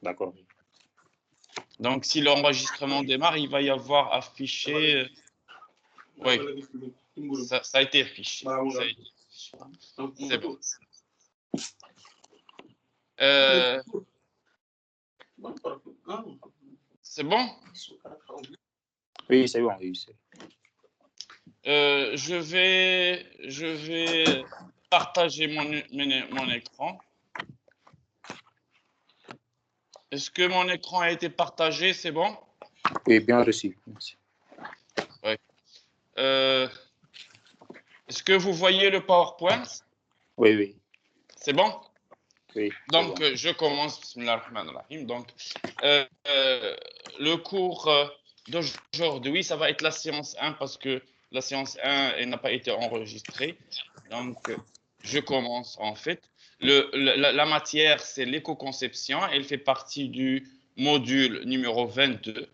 D'accord. Donc, si l'enregistrement démarre, il va y avoir affiché. Oui, ça a été affiché. C'est bon. C'est bon? Oui, c'est bon. Oui, je vais partager mon écran. Est-ce que mon écran a été partagé? C'est bon? oui, bien reçu. Merci. Oui. Est-ce que vous voyez le PowerPoint? Oui, oui. C'est bon? Oui. Donc, Bon. je commence. Bismillahirrahmanirrahim. Donc, le cours d'aujourd'hui, ça va être la séance 1 parce que la séance 1 elle n'a pas été enregistrée. Donc, je commence en fait. La matière, c'est l'éco-conception. Elle fait partie du module numéro 22.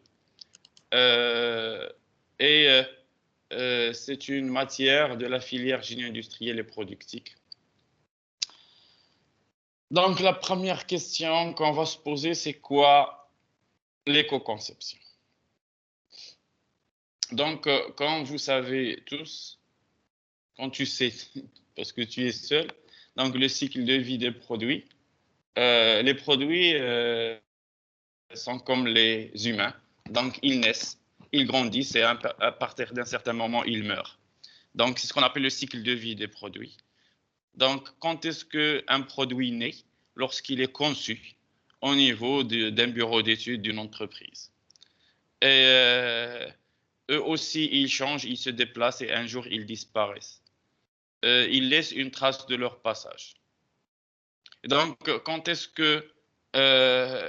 C'est une matière de la filière génie industriel et productique. Donc, la première question qu'on va se poser, c'est quoi l'éco-conception? Donc, comme vous savez tous, quand tu sais, parce que tu es seul, donc le cycle de vie des produits, les produits sont comme les humains. Donc, ils naissent, ils grandissent et à partir d'un certain moment, ils meurent. Donc, c'est ce qu'on appelle le cycle de vie des produits. Donc, quand est-ce qu'un produit naît? Lorsqu'il est conçu au niveau d'un bureau d'études d'une entreprise. Et eux aussi, ils changent, ils se déplacent et un jour, ils disparaissent. Ils laissent une trace de leur passage. Et donc, quand est-ce que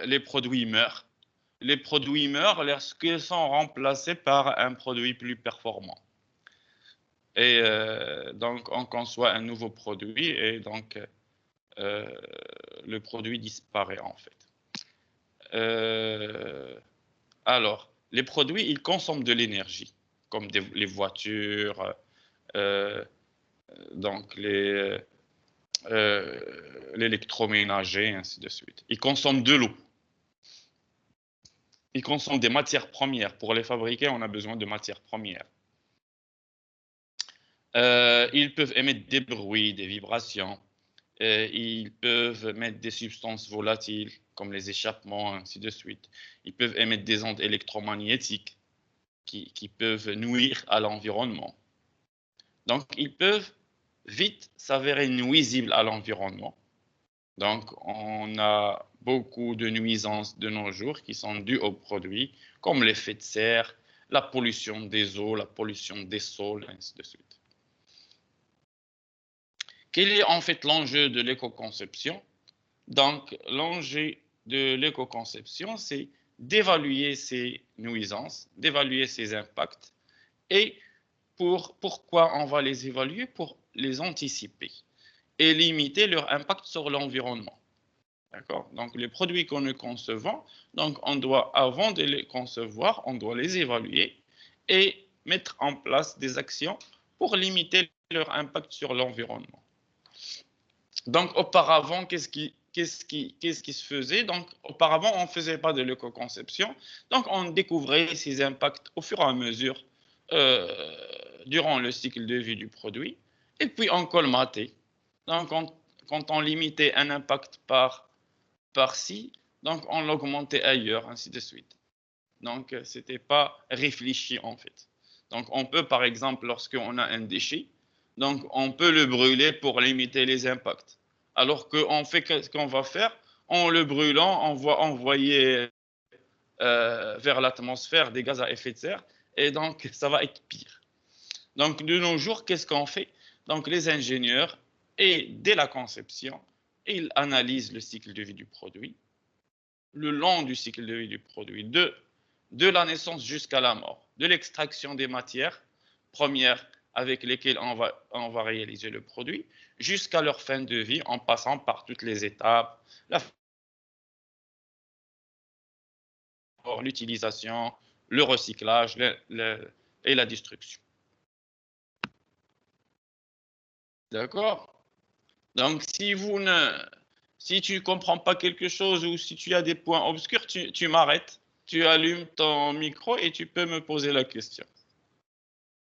les produits meurent? Les produits meurent lorsqu'ils sont remplacés par un produit plus performant. Et donc, on conçoit un nouveau produit et donc le produit disparaît en fait. Alors, les produits, ils consomment de l'énergie, comme les voitures, donc l'électroménager, ainsi de suite. Ils consomment de l'eau. Ils consomment des matières premières. Pour les fabriquer, on a besoin de matières premières. Ils peuvent émettre des bruits, des vibrations. Ils peuvent émettre des substances volatiles, comme les échappements, ainsi de suite. Ils peuvent émettre des ondes électromagnétiques qui peuvent nuire à l'environnement. Donc, ils peuvent vite s'avérer nuisibles à l'environnement. Donc, on a beaucoup de nuisances de nos jours qui sont dues aux produits, comme l'effet de serre, la pollution des eaux, la pollution des sols, ainsi de suite. Quel est en fait l'enjeu de l'éco-conception? Donc, l'enjeu de l'éco-conception, c'est d'évaluer ces nuisances, d'évaluer ces impacts. Et pourquoi on va les évaluer? Pour les anticiper et limiter leur impact sur l'environnement. D'accord? Donc, les produits que nous concevons, donc on doit, avant de les concevoir, on doit les évaluer et mettre en place des actions pour limiter leur impact sur l'environnement. Donc, auparavant, qu'est-ce qui se faisait? Donc, auparavant, on ne faisait pas de l'éco-conception. Donc, on découvrait ces impacts au fur et à mesure durant le cycle de vie du produit. Et puis, on colmatait. Donc, quand on limitait un impact par-ci, donc on l'augmentait ailleurs, ainsi de suite. Donc, ce n'était pas réfléchi en fait. Donc, on peut, par exemple, lorsqu'on a un déchet, donc on peut le brûler pour limiter les impacts. Alors qu'on fait ce qu'on va faire, en le brûlant, on va envoyer vers l'atmosphère des gaz à effet de serre, et donc ça va être pire. Donc, de nos jours, qu'est-ce qu'on fait? Donc, les ingénieurs, et dès la conception, ils analysent le cycle de vie du produit, le long du cycle de vie du produit, de la naissance jusqu'à la mort, de l'extraction des matières premières avec lesquelles on va réaliser le produit, jusqu'à leur fin de vie, en passant par toutes les étapes, l'utilisation, le recyclage et la destruction. D'accord? Donc, si vous Si tu ne comprends pas quelque chose ou si tu as des points obscurs, tu m'arrêtes, tu allumes ton micro et tu peux me poser la question.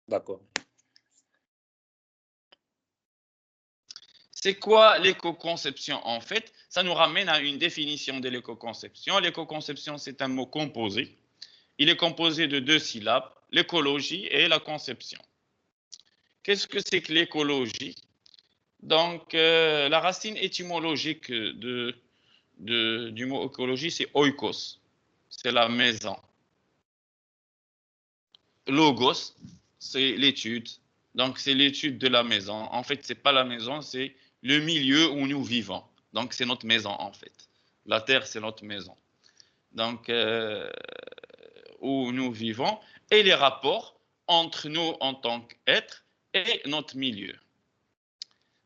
D'accord. C'est quoi l'éco-conception en fait? Ça nous ramène à une définition de l'éco-conception. L'éco-conception, c'est un mot composé. Il est composé de 2 syllabes, l'écologie et la conception. Qu'est-ce que c'est que l'écologie? Donc, la racine étymologique du mot écologie, c'est oikos, c'est la maison. Logos, c'est l'étude. Donc, c'est l'étude de la maison. En fait, ce n'est pas la maison, c'est le milieu où nous vivons. Donc, c'est notre maison, en fait. La terre, c'est notre maison. Donc, où nous vivons et les rapports entre nous en tant qu'êtres et notre milieu.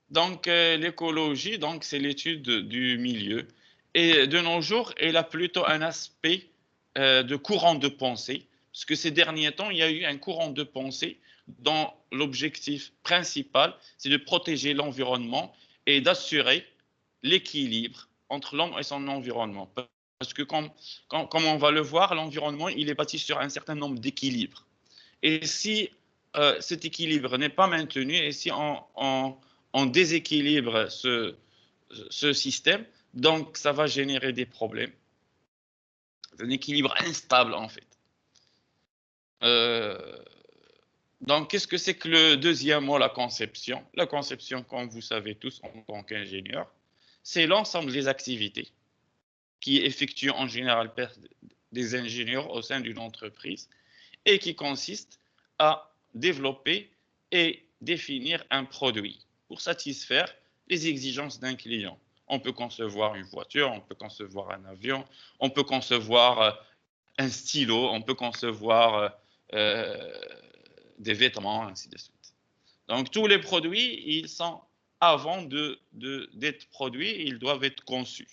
Donc, l'écologie, donc, c'est l'étude du milieu. Et de nos jours, elle a plutôt un aspect de courant de pensée, parce que ces derniers temps, il y a eu un courant de pensée dont l'objectif principal, c'est de protéger l'environnement et d'assurer l'équilibre entre l'homme et son environnement. Parce que comme on va le voir, l'environnement, il est bâti sur un certain nombre d'équilibres. Et si cet équilibre n'est pas maintenu et si on déséquilibre ce système, donc ça va générer des problèmes. C'est un équilibre instable en fait. Donc, qu'est-ce que c'est que le deuxième mot, la conception? La conception, comme vous savez tous en tant qu'ingénieur, c'est l'ensemble des activités qui effectuent en général des ingénieurs au sein d'une entreprise et qui consistent à développer et définir un produit pour satisfaire les exigences d'un client. On peut concevoir une voiture, on peut concevoir un avion, on peut concevoir un stylo, on peut concevoir des vêtements, ainsi de suite. Donc tous les produits, ils sont, avant d'être produits, ils doivent être conçus.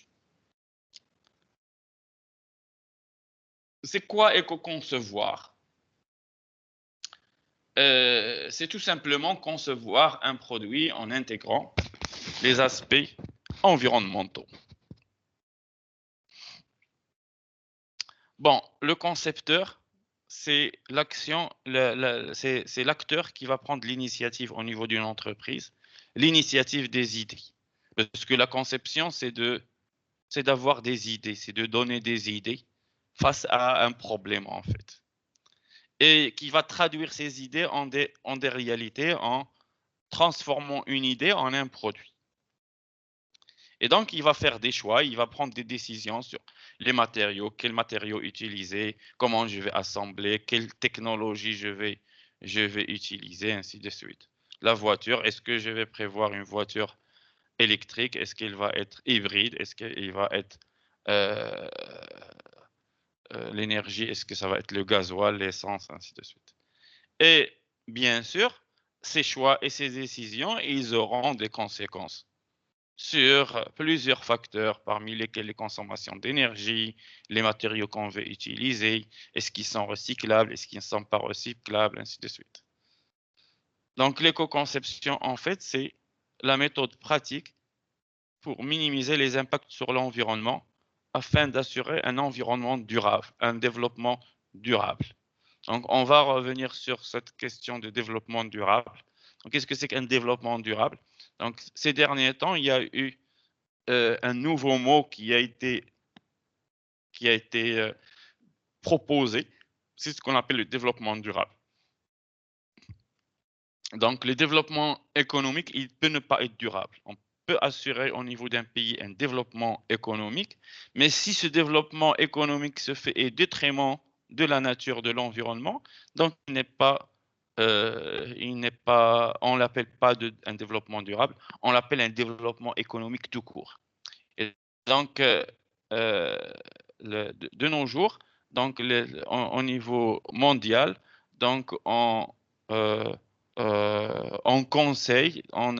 C'est quoi éco-concevoir? C'est tout simplement concevoir un produit en intégrant les aspects environnementaux. Bon, le concepteur, c'est l'action, c'est l'acteur qui va prendre l'initiative au niveau d'une entreprise, l'initiative des idées. Parce que la conception, c'est d'avoir des idées, c'est de donner des idées face à un problème en fait. Et qui va traduire ces idées en des réalités en transformant une idée en un produit. Et donc, il va faire des choix, il va prendre des décisions sur les matériaux, quels matériaux utiliser, comment je vais assembler, quelle technologie je vais utiliser, ainsi de suite. La voiture, est-ce que je vais prévoir une voiture électrique? Est-ce qu'elle va être hybride? Est-ce qu'elle va être l'énergie? Est-ce que ça va être le gasoil, l'essence, ainsi de suite. Et bien sûr, ces choix et ces décisions, ils auront des conséquences sur plusieurs facteurs, parmi lesquels les consommations d'énergie, les matériaux qu'on veut utiliser, est-ce qu'ils sont recyclables, est-ce qu'ils ne sont pas recyclables, ainsi de suite. Donc l'éco-conception, en fait, c'est la méthode pratique pour minimiser les impacts sur l'environnement afin d'assurer un environnement durable, un développement durable. Donc on va revenir sur cette question de développement durable. Donc qu'est-ce que c'est qu'un développement durable? Donc ces derniers temps, il y a eu un nouveau mot qui a été proposé, c'est ce qu'on appelle le développement durable. Donc, le développement économique, il peut ne pas être durable. On peut assurer au niveau d'un pays un développement économique, mais si ce développement économique se fait au détriment de la nature, de l'environnement, donc on l'appelle pas un développement durable, on l'appelle un développement économique tout court. Et donc, de nos jours, donc au niveau mondial, donc on conseille, on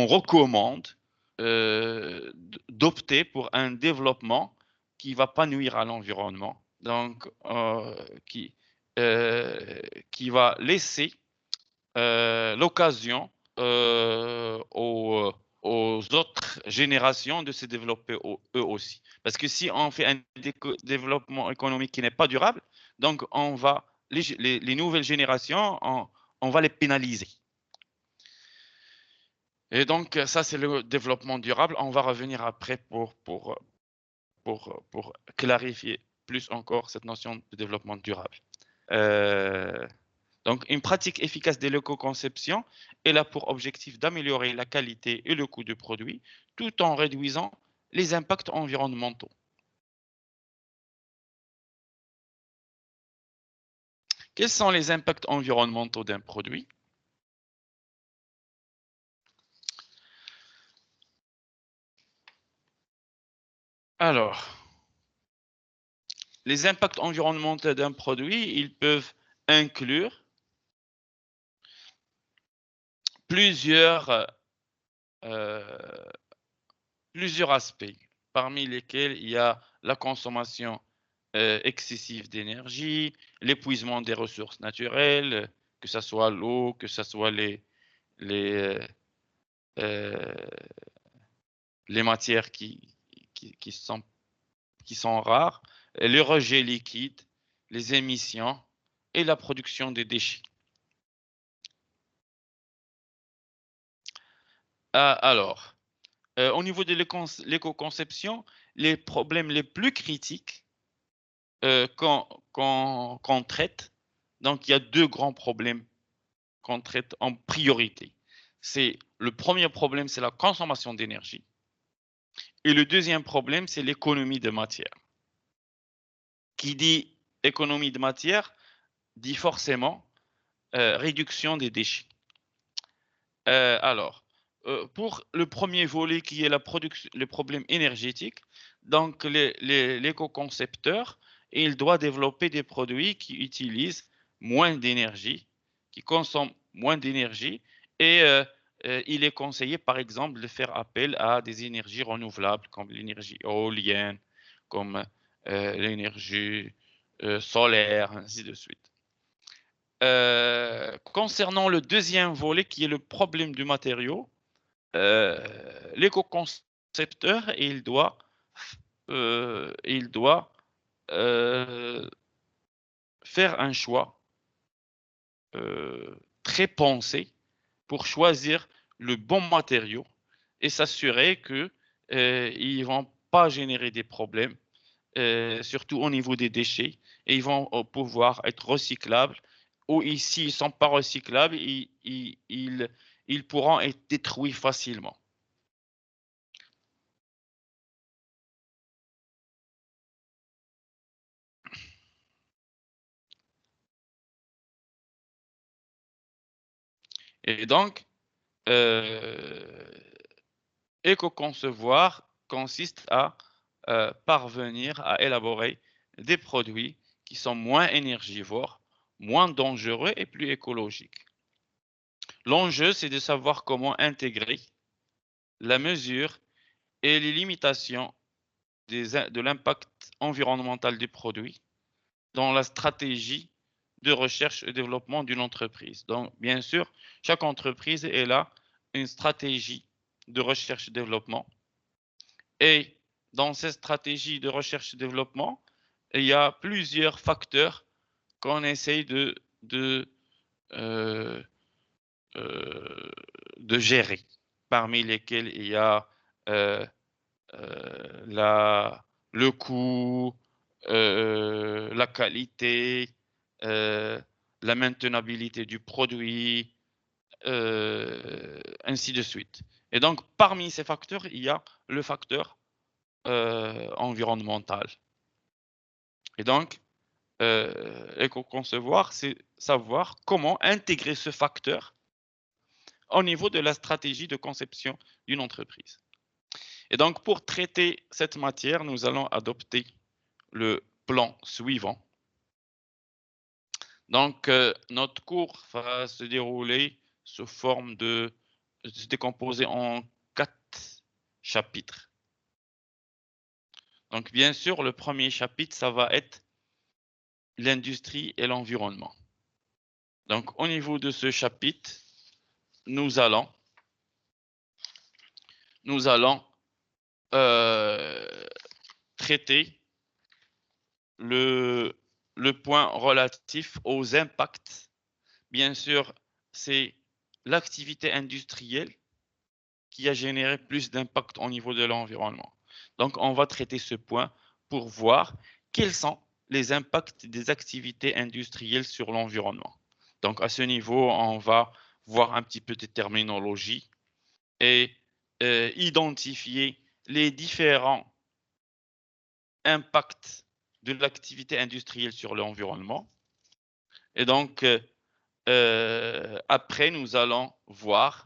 recommande d'opter pour un développement qui ne va pas nuire à l'environnement, donc qui va laisser l'occasion aux aux autres générations de se développer eux aussi. Parce que si on fait un développement économique qui n'est pas durable, donc on va, les nouvelles générations, on va les pénaliser. Et donc, ça, c'est le développement durable. On va revenir après pour clarifier plus encore cette notion de développement durable. Donc, une pratique efficace de l'éco-conception, elle a pour objectif d'améliorer la qualité et le coût du produit, tout en réduisant les impacts environnementaux. Quels sont les impacts environnementaux d'un produit? Alors, les impacts environnementaux d'un produit, ils peuvent inclure plusieurs aspects, parmi lesquels il y a la consommation excessive d'énergie, l'épuisement des ressources naturelles, que ce soit l'eau, que ce soit les, euh, les matières qui sont rares, les rejets liquides, les émissions et la production des déchets. Alors, au niveau de l'éco-conception, les problèmes les plus critiques qu'on traite, donc il y a deux grands problèmes qu'on traite en priorité. Le premier problème, c'est la consommation d'énergie. Et le deuxième problème, c'est l'économie de matière. Qui dit économie de matière, dit forcément réduction des déchets. Alors, pour le premier volet qui est le problème énergétique, donc l'éco-concepteur, il doit développer des produits qui utilisent moins d'énergie, qui consomment moins d'énergie et il est conseillé par exemple de faire appel à des énergies renouvelables comme l'énergie éolienne, comme l'énergie solaire, ainsi de suite. Concernant le deuxième volet qui est le problème du matériau, l'éco-concepteur, il doit faire un choix très pensé pour choisir le bon matériau et s'assurer que ils vont pas générer des problèmes, surtout au niveau des déchets, et ils vont pouvoir être recyclables ou s'ils ne sont pas recyclables, ils pourront être détruits facilement. Et donc, éco-concevoir consiste à parvenir à élaborer des produits qui sont moins énergivores, moins dangereux et plus écologiques. L'enjeu, c'est de savoir comment intégrer la mesure et les limitations de l'impact environnemental du produit dans la stratégie de recherche et développement d'une entreprise. Donc, bien sûr, chaque entreprise elle a une stratégie de recherche et développement. Et dans cette stratégie de recherche et développement, il y a plusieurs facteurs qu'on essaye euh, euh, de gérer, parmi lesquels il y a euh, le coût, la qualité, euh, la maintenabilité du produit, ainsi de suite. Et donc, parmi ces facteurs, il y a le facteur environnemental. Et donc, éco-concevoir, c'est savoir comment intégrer ce facteur au niveau de la stratégie de conception d'une entreprise. Et donc, pour traiter cette matière, nous allons adopter le plan suivant. Donc, notre cours va se dérouler sous forme de se décomposer en 4 chapitres. Donc, bien sûr, le premier chapitre, ça va être l'industrie et l'environnement. Donc, au niveau de ce chapitre, nous allons nous allons traiter le point relatif aux impacts. Bien sûr, c'est l'activité industrielle qui a généré plus d'impact au niveau de l'environnement. Donc, on va traiter ce point pour voir quels sont les impacts des activités industrielles sur l'environnement. Donc, à ce niveau, on va voir un petit peu de terminologie et identifier les différents impacts de l'activité industrielle sur l'environnement. Et donc, après, nous allons voir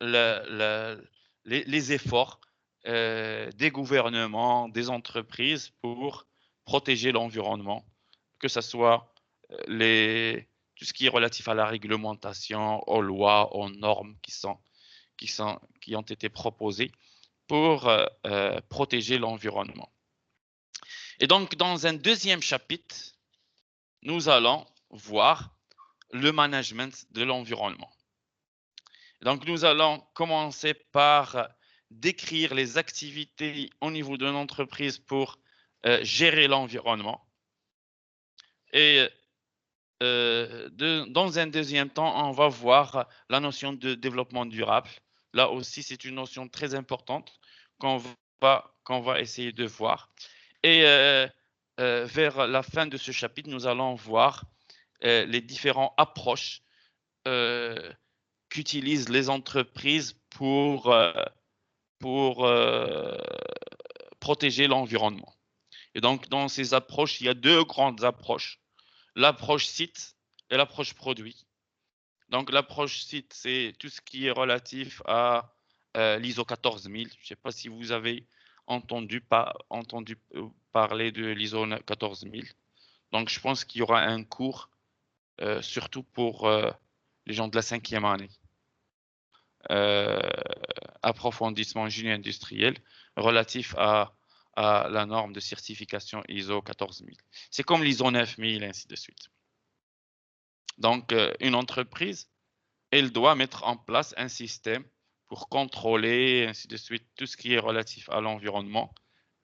les efforts des gouvernements, des entreprises pour protéger l'environnement, que ce soit tout ce qui est relatif à la réglementation, aux lois, aux normes qui ont été proposées pour protéger l'environnement. Et donc, dans un deuxième chapitre, nous allons voir le management de l'environnement. Donc, nous allons commencer par décrire les activités au niveau d'une entreprise pour gérer l'environnement. Et dans un deuxième temps, on va voir la notion de développement durable. Là aussi, c'est une notion très importante qu'on va essayer de voir. Et vers la fin de ce chapitre, nous allons voir les différentes approches qu'utilisent les entreprises pour protéger l'environnement. Et donc, dans ces approches, il y a deux grandes approches. L'approche site et l'approche produit. Donc, l'approche site, c'est tout ce qui est relatif à l'ISO 14000. Je ne sais pas si vous avez entendu parler de l'ISO 14000. Donc, je pense qu'il y aura un cours, surtout pour les gens de la 5e année. Approfondissement génie industriel relatif à la norme de certification ISO 14000. C'est comme l'ISO 9000, ainsi de suite. Donc, une entreprise, elle doit mettre en place un système pour contrôler, ainsi de suite, tout ce qui est relatif à l'environnement.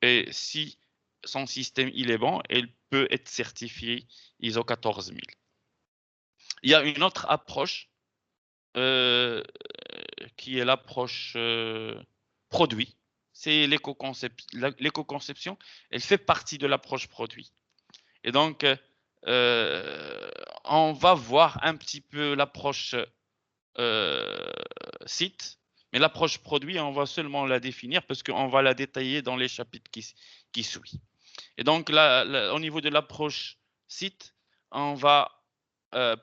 Et si son système il est bon, elle peut être certifiée ISO 14000. Il y a une autre approche qui est l'approche produit. C'est l'éco-conception. Elle fait partie de l'approche produit. Et donc, on va voir un petit peu l'approche site, mais l'approche produit, on va seulement la définir parce qu'on va la détailler dans les chapitres qui suivent. Et donc, là, au niveau de l'approche site, on va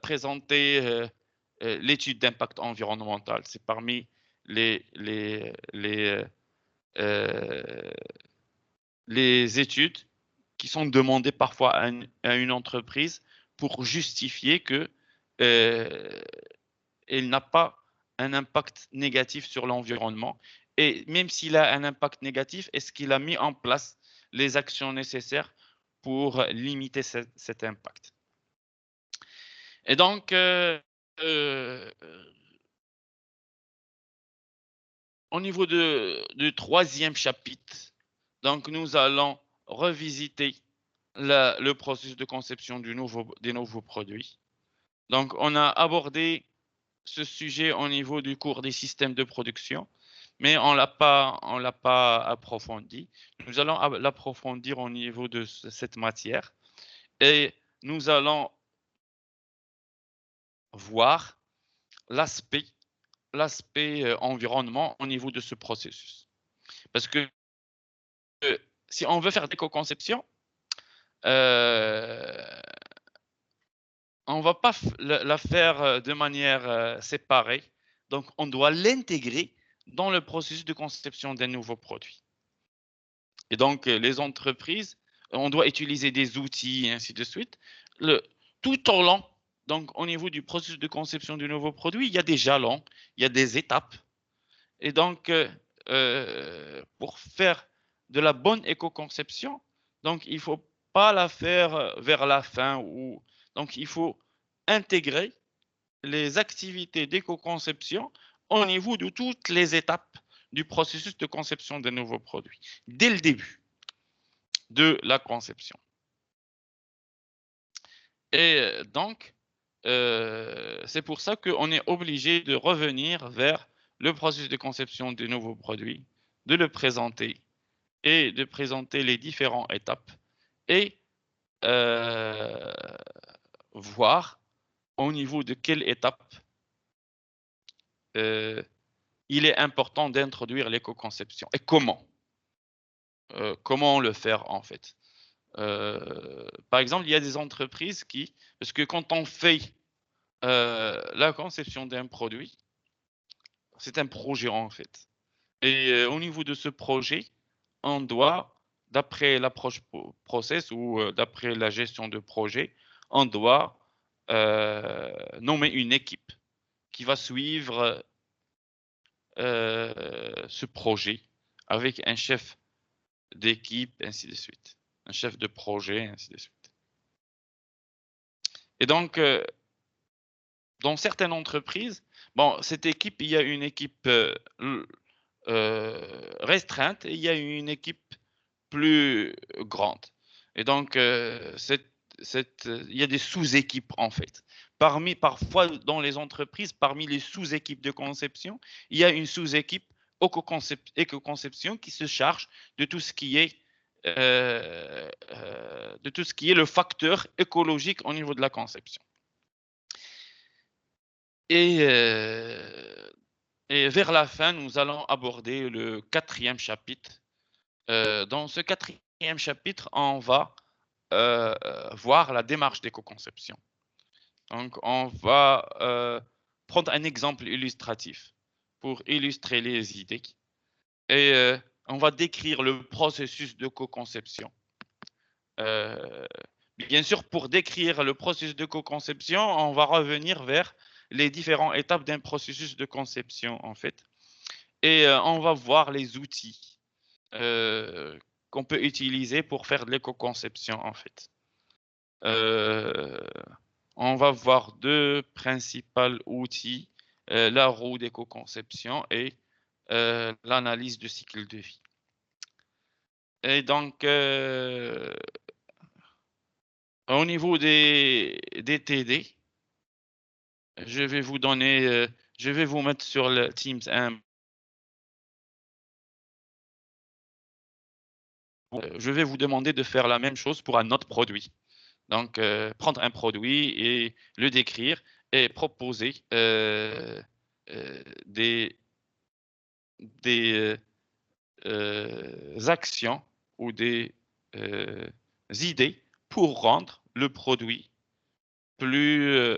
présenter l'étude d'impact environnemental. C'est parmi les études qui sont demandées parfois à une entreprise pour justifier que elle n'a pas un impact négatif sur l'environnement. Et même s'il a un impact négatif, est-ce qu'il a mis en place les actions nécessaires pour limiter cet impact? Et donc, au niveau du troisième chapitre, donc nous allons revisiter le processus de conception des nouveaux produits. Donc, on a abordé ce sujet au niveau du cours des systèmes de production, mais on l'a pas approfondi. Nous allons l'approfondir au niveau de cette matière et nous allons voir l'aspect environnement au niveau de ce processus. Parce que si on veut faire l'éco-conception, on ne va pas la faire de manière séparée. Donc, on doit l'intégrer dans le processus de conception d'un nouveau produit. Et donc, les entreprises, on doit utiliser des outils et ainsi de suite. Tout au long, donc au niveau du processus de conception du nouveau produit, il y a des jalons, il y a des étapes. Et donc, pour faire de la bonne éco-conception, donc il ne faut pas la faire vers la fin. Donc, il faut intégrer les activités d'éco-conception au niveau de toutes les étapes du processus de conception des nouveaux produits, dès le début de la conception. Et donc, c'est pour ça qu'on est obligé de revenir vers le processus de conception des nouveaux produits, de le présenter et de présenter les différentes étapes et voir au niveau de quelle étape il est important d'introduire l'éco-conception et comment. Comment le faire en fait. Par exemple, il y a des entreprises qui, parce que quand on fait la conception d'un produit, c'est un projet en fait. Et au niveau de ce projet, on doit, d'après l'approche process ou d'après la gestion de projet, on doit nommer une équipe qui va suivre ce projet avec un chef d'équipe, ainsi de suite. Un chef de projet, ainsi de suite. Et donc, dans certaines entreprises, bon, cette équipe, il y a une équipe restreinte et il y a une équipe plus grande. Et donc, il y a des sous-équipes en fait. Parfois, dans les entreprises, parmi les sous-équipes de conception, il y a une sous-équipe éco-conception qui se charge de tout ce qui est le facteur écologique au niveau de la conception. Et vers la fin, nous allons aborder le 4e chapitre. Dans ce 4e chapitre, on va voir la démarche d'éco-conception. Donc, on va prendre un exemple illustratif pour illustrer les idées. Et on va décrire le processus de co-conception. Bien sûr, pour décrire le processus de co-conception, on va revenir vers les différentes étapes d'un processus de conception, en fait. Et on va voir les outils qu'on peut utiliser pour faire de l'éco-conception, en fait. On va voir 2 principaux outils, la roue d'éco-conception et l'analyse de cycle de vie. Et donc, au niveau des TD, je vais vous donner, je vais vous mettre sur le Teams 1. Je vais vous demander de faire la même chose pour un autre produit. Donc, prendre un produit et le décrire et proposer des actions ou des idées pour rendre le produit plus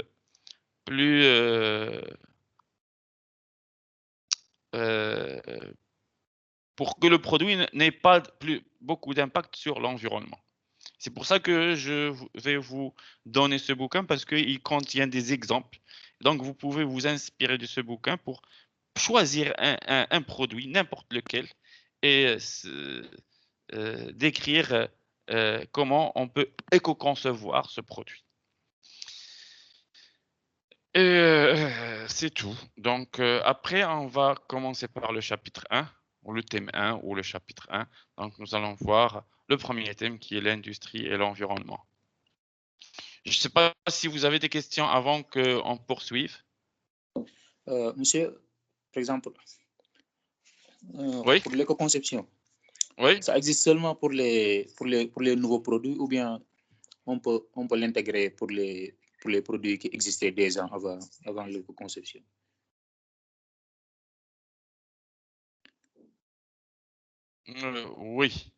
pour que le produit n'ait pas beaucoup d'impact sur l'environnement. C'est pour ça que je vais vous donner ce bouquin parce qu'il contient des exemples. Donc, vous pouvez vous inspirer de ce bouquin pour choisir un produit, n'importe lequel, et décrire comment on peut éco-concevoir ce produit. Et c'est tout. Donc, après, on va commencer par le chapitre 1, ou le thème 1, ou le chapitre 1. Donc, nous allons voir le premier thème qui est l'industrie et l'environnement. Je ne sais pas si vous avez des questions avant qu'on poursuive. Monsieur, par exemple, Oui, pour l'éco-conception, oui. ça existe seulement pour les nouveaux produits ou bien on peut l'intégrer pour les produits qui existaient déjà avant l'éco-conception? Oui.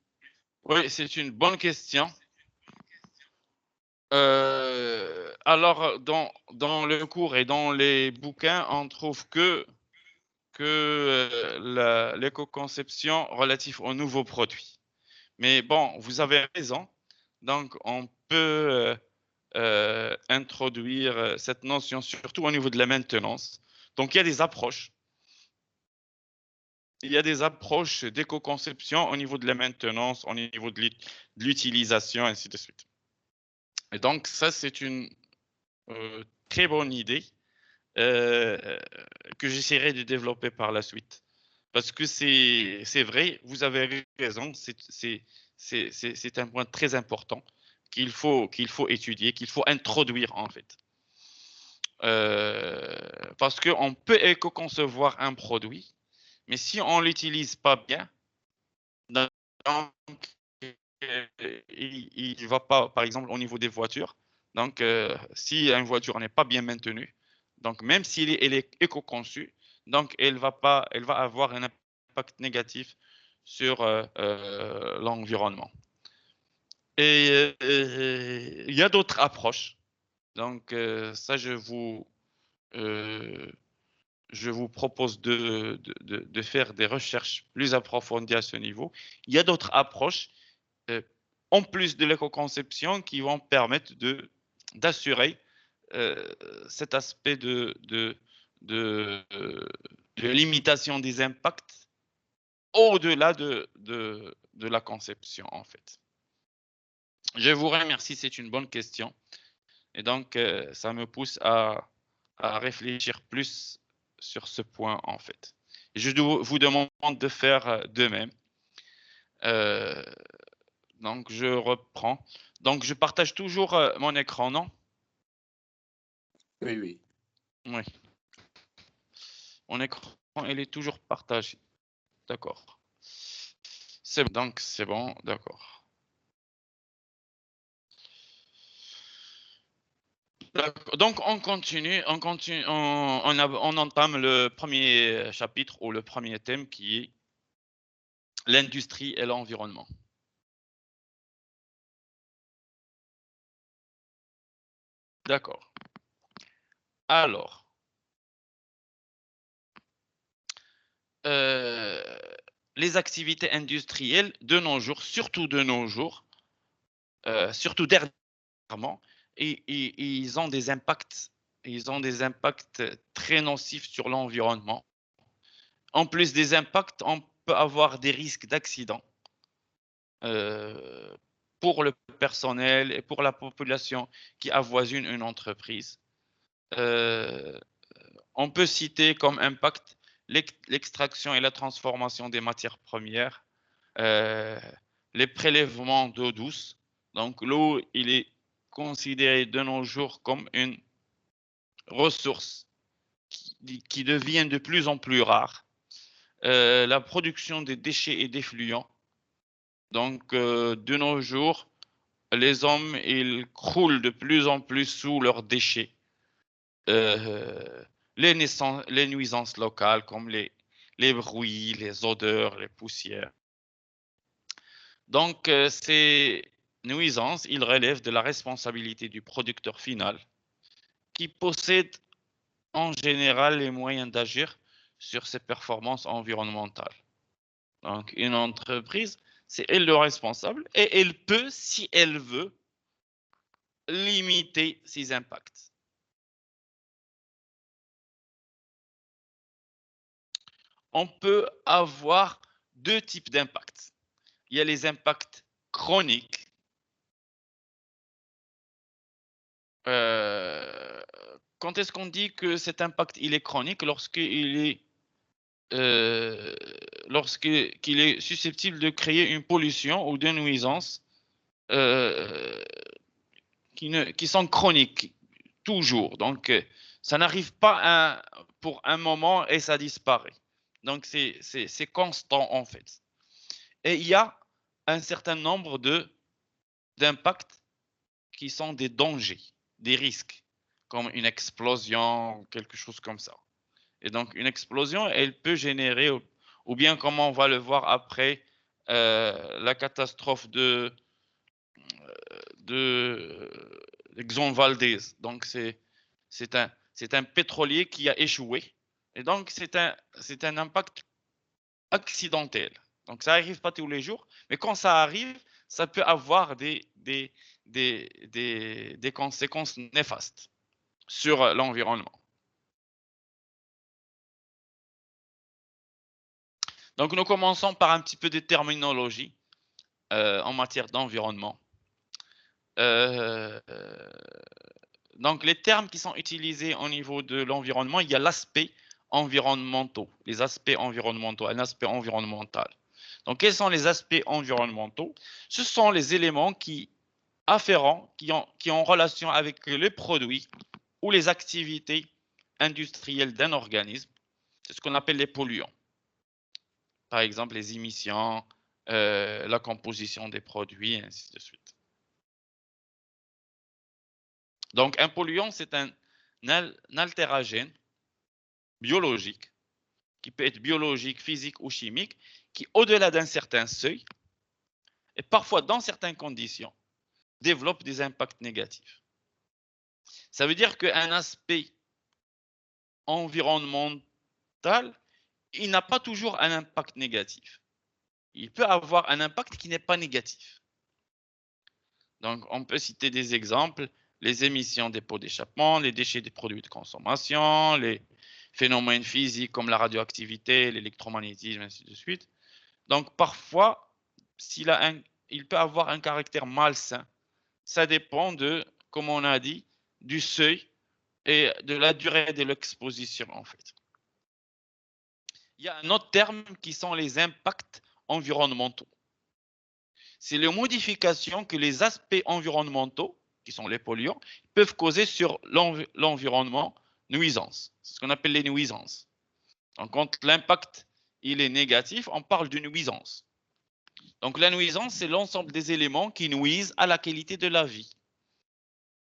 Oui, c'est une bonne question. Alors, dans le cours et dans les bouquins, on trouve que l'éco-conception relative aux nouveaux produits. Mais bon, vous avez raison. Donc, on peut introduire cette notion surtout au niveau de la maintenance. Donc, il y a des approches. Il y a des approches d'éco-conception au niveau de la maintenance, au niveau de l'utilisation, ainsi de suite. Et donc, ça, c'est une très bonne idée que j'essaierai de développer par la suite. Parce que c'est vrai, vous avez raison, c'est un point très important qu'il faut étudier, qu'il faut introduire en fait. Parce qu'on peut éco-concevoir un produit, mais si on ne l'utilise pas bien, donc, il ne va pas, par exemple, au niveau des voitures. Donc, si une voiture n'est pas bien maintenue, donc même si elle est éco-conçue, donc elle va avoir un impact négatif sur l'environnement. Et il y a d'autres approches. Donc, ça, je vous propose de faire des recherches plus approfondies à ce niveau. Il y a d'autres approches, en plus de l'éco-conception, qui vont permettre d'assurer cet aspect de limitation des impacts au-delà de la conception, en fait. Je vous remercie, c'est une bonne question. Et donc, ça me pousse à réfléchir plus sur ce point, en fait. Je vous demande de faire de même. Donc, je reprends. Donc, je partage toujours mon écran, non? Oui, oui. Oui. Mon écran, il est toujours partagé. D'accord. C'est bon. Donc, c'est bon, d'accord. Donc, on continue, on entame le premier chapitre ou le premier thème qui est l'industrie et l'environnement. D'accord. Alors, les activités industrielles de nos jours, surtout de nos jours, surtout dernièrement, ils ont des impacts, très nocifs sur l'environnement. En plus des impacts, on peut avoir des risques d'accident pour le personnel et pour la population qui avoisine une entreprise. On peut citer comme impact l'extraction et la transformation des matières premières, les prélèvements d'eau douce. Donc l'eau, il est considéré de nos jours comme une ressource qui devient de plus en plus rare. La production des déchets et d'effluents. Donc de nos jours, les hommes, ils croulent de plus en plus sous leurs déchets. Les nuisances locales comme les bruits, les odeurs, les poussières. Donc, ces nuisances, ils relèvent de la responsabilité du producteur final qui possède en général les moyens d'agir sur ses performances environnementales. Donc, une entreprise, c'est elle le responsable et elle peut, si elle veut, limiter ses impacts. On peut avoir deux types d'impacts. Il y a les impacts chroniques. Quand est-ce qu'on dit que cet impact il est chronique? Lorsqu'il est susceptible de créer une pollution ou des nuisances qui sont chroniques toujours. Donc, ça n'arrive pas pour un moment et ça disparaît. Donc, c'est constant en fait. Et il y a un certain nombre d'impacts qui sont des dangers, des risques, comme une explosion, quelque chose comme ça. Et donc, une explosion, elle peut générer, ou bien comme on va le voir après, la catastrophe de Exxon Valdez. Donc, c'est un pétrolier qui a échoué. Et donc, c'est un impact accidentel. Donc, ça n'arrive pas tous les jours, mais quand ça arrive, ça peut avoir des conséquences néfastes sur l'environnement. Donc, nous commençons par un petit peu de terminologie en matière d'environnement. Donc, les termes qui sont utilisés au niveau de l'environnement, il y a l'aspect environnementaux, les aspects environnementaux, un aspect environnemental. Donc, quels sont les aspects environnementaux? Ce sont les éléments afférents, qui ont relation avec les produits ou les activités industrielles d'un organisme. C'est ce qu'on appelle les polluants. Par exemple, les émissions, la composition des produits, et ainsi de suite. Donc, un polluant, c'est un altéragène biologique, qui peut être biologique, physique ou chimique, qui, au-delà d'un certain seuil, et parfois dans certaines conditions, développe des impacts négatifs. Ça veut dire qu'un aspect environnemental, il n'a pas toujours un impact négatif. Il peut avoir un impact qui n'est pas négatif. Donc, on peut citer des exemples, les émissions des pots d'échappement, les déchets des produits de consommation, les phénomènes physiques comme la radioactivité, l'électromagnétisme, ainsi de suite. Donc, parfois, il peut avoir un caractère malsain. Ça dépend de, comme on a dit, du seuil et de la durée de l'exposition, en fait. Il y a un autre terme qui sont les impacts environnementaux. C'est les modifications que les aspects environnementaux, qui sont les polluants, peuvent causer sur l'environnement, nuisances. C'est ce qu'on appelle les nuisances. Donc, quand l'impact il est négatif, on parle de nuisance. Donc, la nuisance, c'est l'ensemble des éléments qui nuisent à la qualité de la vie.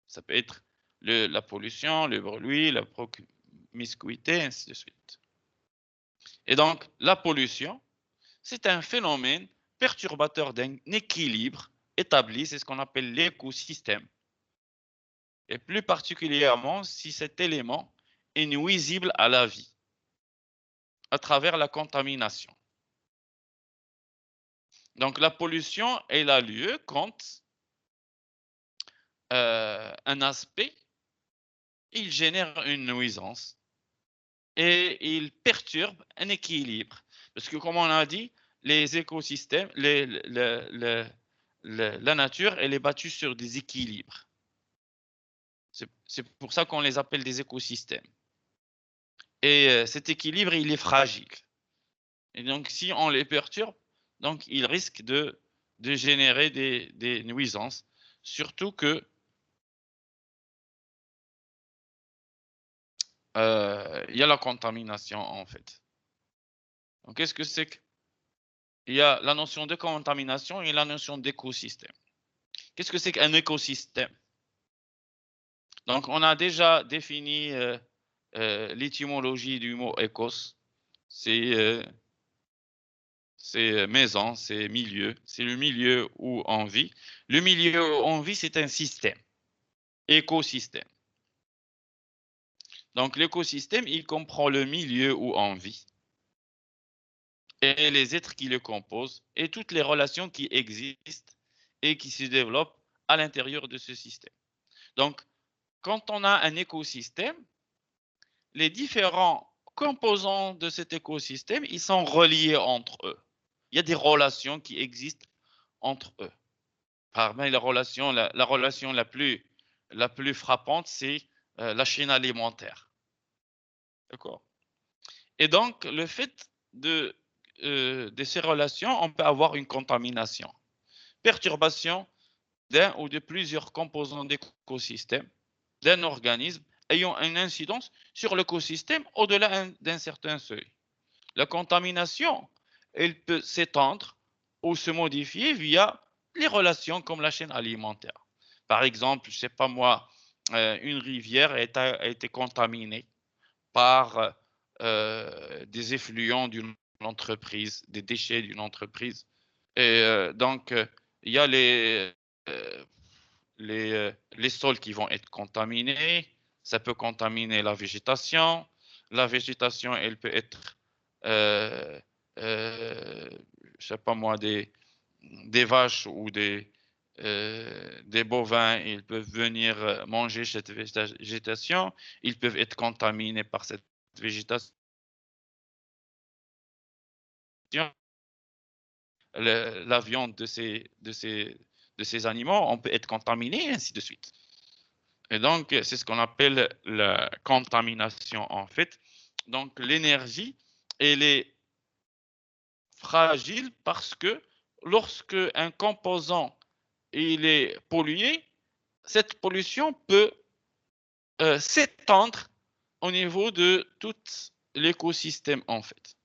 Ça peut être la pollution, le bruit, la promiscuité, ainsi de suite. Et donc, la pollution, c'est un phénomène perturbateur d'un équilibre établi, c'est ce qu'on appelle l'écosystème. Et plus particulièrement si cet élément est nuisible à la vie à travers la contamination. Donc, la pollution, elle a lieu quand un aspect, il génère une nuisance et il perturbe un équilibre. Parce que, comme on a dit, les écosystèmes, la nature, elle est battue sur des équilibres. C'est pour ça qu'on les appelle des écosystèmes. Et cet équilibre, il est fragile. Et donc, si on les perturbe, donc ils risquent de générer des nuisances. Surtout que il y a la contamination, en fait. Donc, qu'est-ce que c'est que... Il y a la notion de contamination et la notion d'écosystème. Qu'est-ce que c'est qu'un écosystème? Donc, on a déjà défini l'étymologie du mot écos. C'est maison, c'est milieu. C'est le milieu où on vit. Le milieu où on vit, c'est un système. Écosystème. Donc, l'écosystème, il comprend le milieu où on vit et les êtres qui le composent et toutes les relations qui existent et qui se développent à l'intérieur de ce système. Donc, quand on a un écosystème, les différents composants de cet écosystème, ils sont reliés entre eux. Il y a des relations qui existent entre eux. Parmi les relations, la relation la plus frappante, c'est la chaîne alimentaire. D'accord? Et donc, le fait de ces relations, on peut avoir une contamination, perturbation d'un ou de plusieurs composants d'écosystème, d'un organisme ayant une incidence sur l'écosystème au-delà d'un certain seuil. La contamination, elle peut s'étendre ou se modifier via les relations comme la chaîne alimentaire. Par exemple, je ne sais pas moi, une rivière a été contaminée par des effluents d'une entreprise, des déchets d'une entreprise. Et donc, il y a les sols qui vont être contaminés. Ça peut contaminer la végétation. La végétation, elle peut être, je sais pas moi, des vaches ou des bovins. Ils peuvent venir manger cette végétation. Ils peuvent être contaminés par cette végétation. La viande de ces animaux, on peut être contaminé, et ainsi de suite. Et donc, c'est ce qu'on appelle la contamination, en fait, Donc, l'énergie, elle est fragile parce que lorsque un composant il est pollué, cette pollution peut s'étendre au niveau de tout l'écosystème en fait.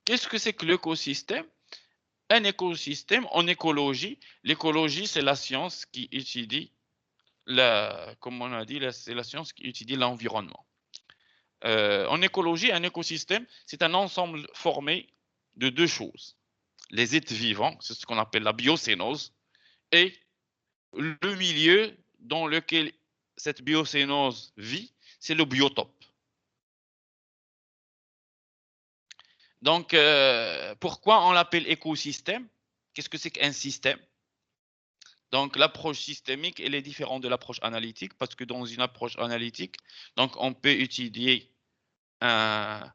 Qu'est-ce que c'est que l'écosystème? Un écosystème en écologie, l'écologie c'est la science qui étudie, comme on a dit, c'est la science qui étudie l'environnement. En écologie, un écosystème, c'est un ensemble formé de deux choses. Les êtres vivants, c'est ce qu'on appelle la biocénose, et le milieu dans lequel cette biocénose vit, c'est le biotope. Donc, pourquoi on l'appelle écosystème? Qu'est-ce que c'est qu'un système? Donc, l'approche systémique, elle est différente de l'approche analytique parce que dans une approche analytique, donc on peut étudier un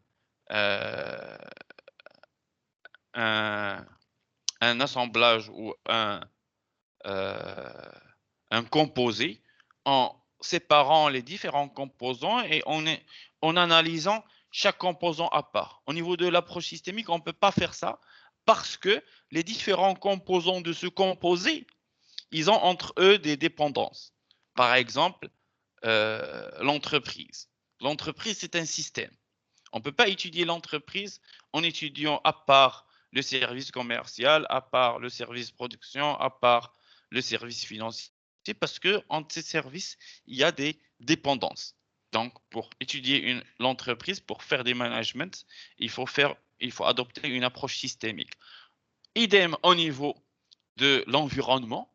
assemblage ou un composé en séparant les différents composants et en analysant chaque composant à part. Au niveau de l'approche systémique, on ne peut pas faire ça parce que les différents composants de ce composé, ils ont entre eux des dépendances. Par exemple, l'entreprise. L'entreprise, c'est un système. On ne peut pas étudier l'entreprise en étudiant à part le service commercial, à part le service production, à part le service financier, parce que entre ces services, il y a des dépendances. Donc, pour étudier l'entreprise, pour faire des managements, il faut adopter une approche systémique. Idem au niveau de l'environnement,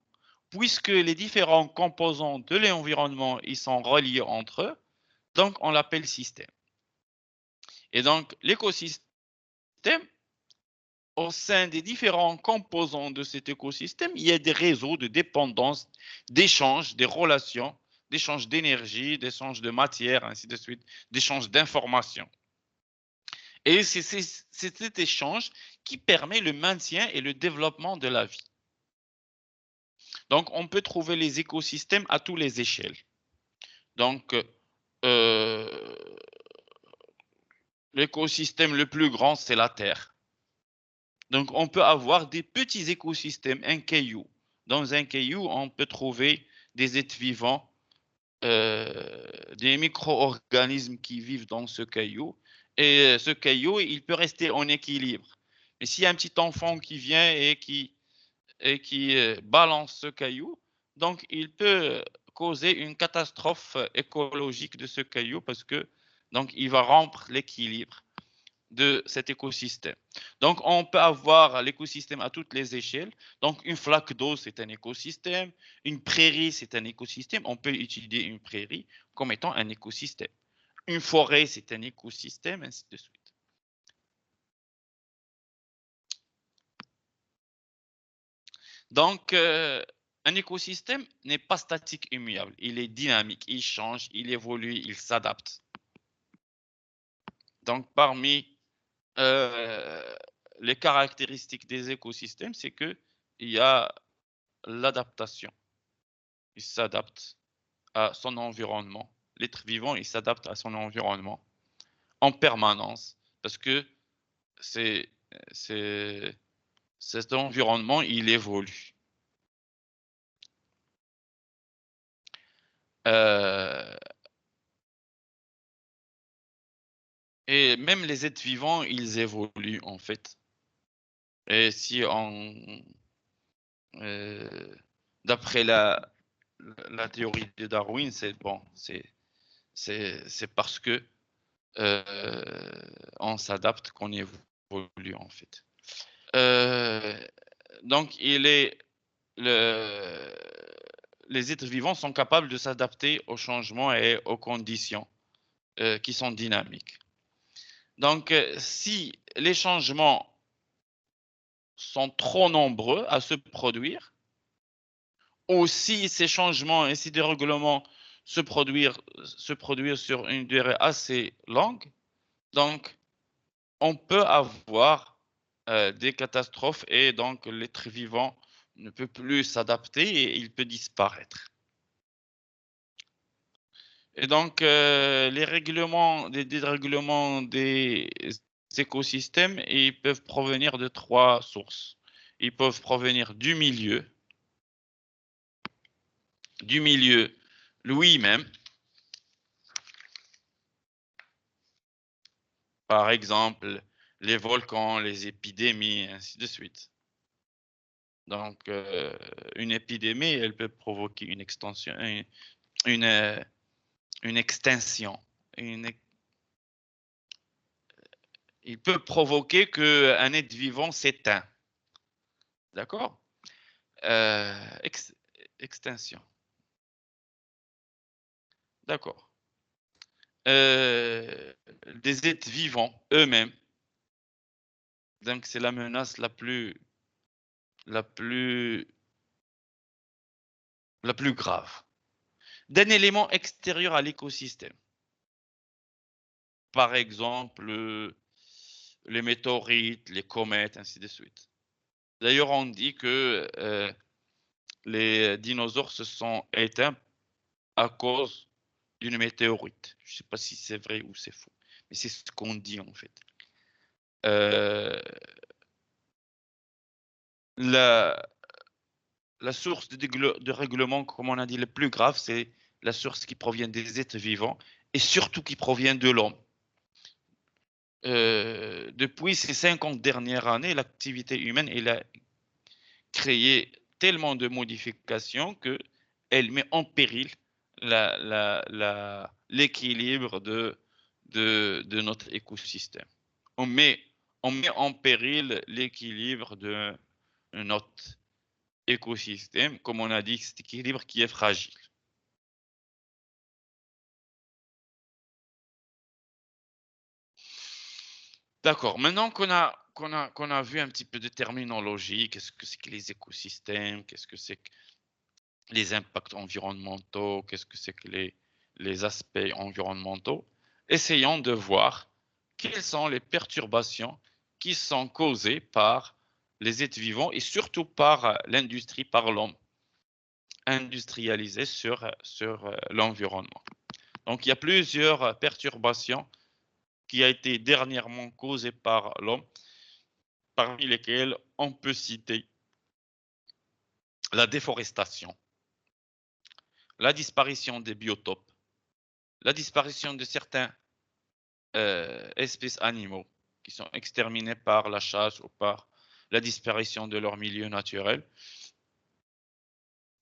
puisque les différents composants de l'environnement, ils sont reliés entre eux, donc on l'appelle système. Et donc, l'écosystème, au sein des différents composants de cet écosystème, il y a des réseaux de dépendance, d'échanges, des relations, d'échanges d'énergie, d'échanges de matière, ainsi de suite, d'échanges d'informations. Et c'est cet échange qui permet le maintien et le développement de la vie. Donc, on peut trouver les écosystèmes à toutes les échelles. Donc, l'écosystème le plus grand, c'est la Terre. Donc, on peut avoir des petits écosystèmes, un caillou. Dans un caillou, on peut trouver des êtres vivants, des micro-organismes qui vivent dans ce caillou. Et ce caillou, il peut rester en équilibre. Mais s'il y a un petit enfant qui vient et qui balance ce caillou, donc il peut causer une catastrophe écologique de ce caillou parce que donc il va rompre l'équilibre de cet écosystème. Donc, on peut avoir l'écosystème à toutes les échelles. Donc, une flaque d'eau, c'est un écosystème. Une prairie, c'est un écosystème. On peut étudier une prairie comme étant un écosystème. Une forêt, c'est un écosystème, ainsi de suite. Donc, un écosystème n'est pas statique immuable. Il est dynamique, il change, il évolue, il s'adapte. Donc, parmi les caractéristiques des écosystèmes, c'est qu'il y a l'adaptation. Il s'adapte à son environnement. L'être vivant, il s'adapte à son environnement en permanence parce que cet environnement, il évolue. Et même les êtres vivants, ils évoluent en fait. Et si d'après la théorie de Darwin, c'est bon, c'est parce que on s'adapte qu'on évolue en fait. Donc, les êtres vivants sont capables de s'adapter aux changements et aux conditions qui sont dynamiques. Donc, si les changements sont trop nombreux à se produire, ou si ces changements et ces dérèglements se produire sur une durée assez longue, donc on peut avoir des catastrophes et donc l'être vivant ne peut plus s'adapter et il peut disparaître. Et donc, les dérèglements des écosystèmes, ils peuvent provenir de 3 sources. Ils peuvent provenir du milieu lui-même. Par exemple, les volcans, les épidémies, ainsi de suite. Donc, une épidémie, elle peut provoquer une extension, une extinction. Il peut provoquer qu'un être vivant s'éteint. D'accord? Extinction. D'accord. Des êtres vivants eux-mêmes. Donc, c'est la menace la plus grave. D'un élément extérieur à l'écosystème. Par exemple, les météorites, les comètes, ainsi de suite. D'ailleurs, on dit que les dinosaures se sont éteints à cause d'une météorite. Je ne sais pas si c'est vrai ou c'est faux, mais c'est ce qu'on dit en fait. La source de règlement, comme on a dit, le plus grave, c'est la source qui provient des êtres vivants et surtout qui provient de l'homme. Depuis ces 50 dernières années, l'activité humaine, elle a créé tellement de modifications qu'elle met en péril l'équilibre de notre écosystème. On met en péril l'équilibre de notre écosystème, comme on a dit, cet équilibre qui est fragile. D'accord, maintenant qu'on a vu un petit peu de terminologie, qu'est-ce que c'est que les écosystèmes, qu'est-ce que c'est que les impacts environnementaux, qu'est-ce que c'est que les aspects environnementaux, essayons de voir quelles sont les perturbations qui sont causées par les êtres vivants et surtout par l'industrie, par l'homme industrialisé sur l'environnement. Donc, il y a plusieurs perturbations qui ont été dernièrement causées par l'homme, parmi lesquelles on peut citer la déforestation, la disparition des biotopes, la disparition de certains espèces animaux qui sont exterminés par la chasse ou par la disparition de leur milieu naturel,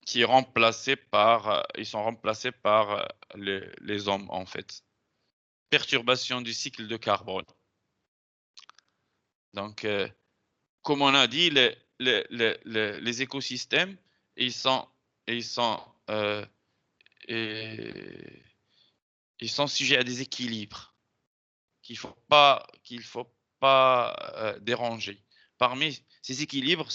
qui est remplacé par, ils sont remplacés par les hommes en fait. Perturbation du cycle de carbone. Donc, comme on a dit, les écosystèmes, ils sont sujets à des équilibres qu'il faut pas déranger. Parmi ces équilibres,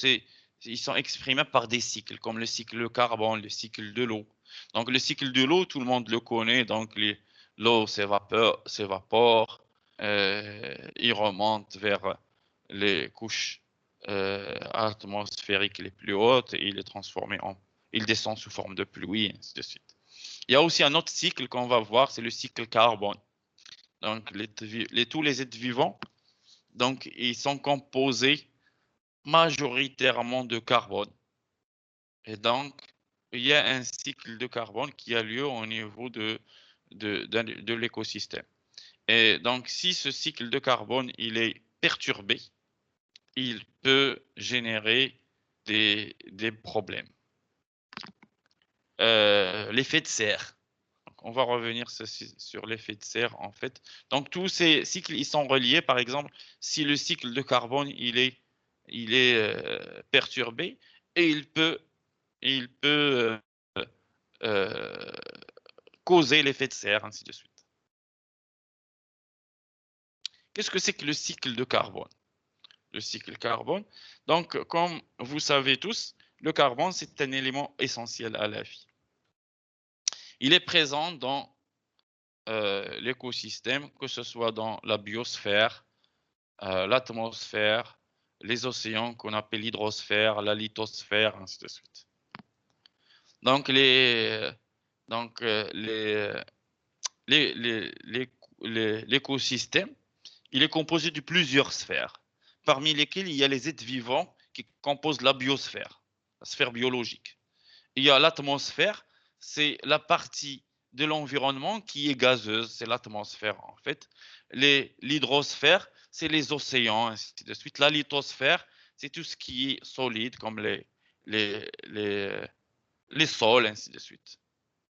ils sont exprimés par des cycles, comme le cycle de carbone, le cycle de l'eau. Donc, le cycle de l'eau, tout le monde le connaît. Donc, l'eau s'évapore, il remonte vers les couches atmosphériques les plus hautes et il est transformé il descend sous forme de pluie, et ainsi de suite. Il y a aussi un autre cycle qu'on va voir, c'est le cycle carbone. Donc, tous les êtres vivants, donc, ils sont composés majoritairement de carbone. Et donc, il y a un cycle de carbone qui a lieu au niveau de l'écosystème. Et donc, si ce cycle de carbone il est perturbé, il peut générer des problèmes. L'effet de serre. On va revenir sur l'effet de serre en fait. Donc tous ces cycles ils sont reliés. Par exemple, si le cycle de carbone il est perturbé et il peut causer l'effet de serre, ainsi de suite. Qu'est-ce que c'est que le cycle de carbone? Le cycle carbone. Donc, comme vous savez tous, le carbone, c'est un élément essentiel à la vie. Il est présent dans l'écosystème, que ce soit dans la biosphère, l'atmosphère, les océans qu'on appelle l'hydrosphère, la lithosphère, ainsi de suite. Donc, l'écosystème, il est composé de plusieurs sphères, parmi lesquelles il y a les êtres vivants qui composent la biosphère, la sphère biologique. Il y a l'atmosphère, c'est la partie de l'environnement qui est gazeuse, c'est l'atmosphère en fait. L'hydrosphère, c'est les océans, ainsi de suite. La lithosphère, c'est tout ce qui est solide, comme les sols, ainsi de suite.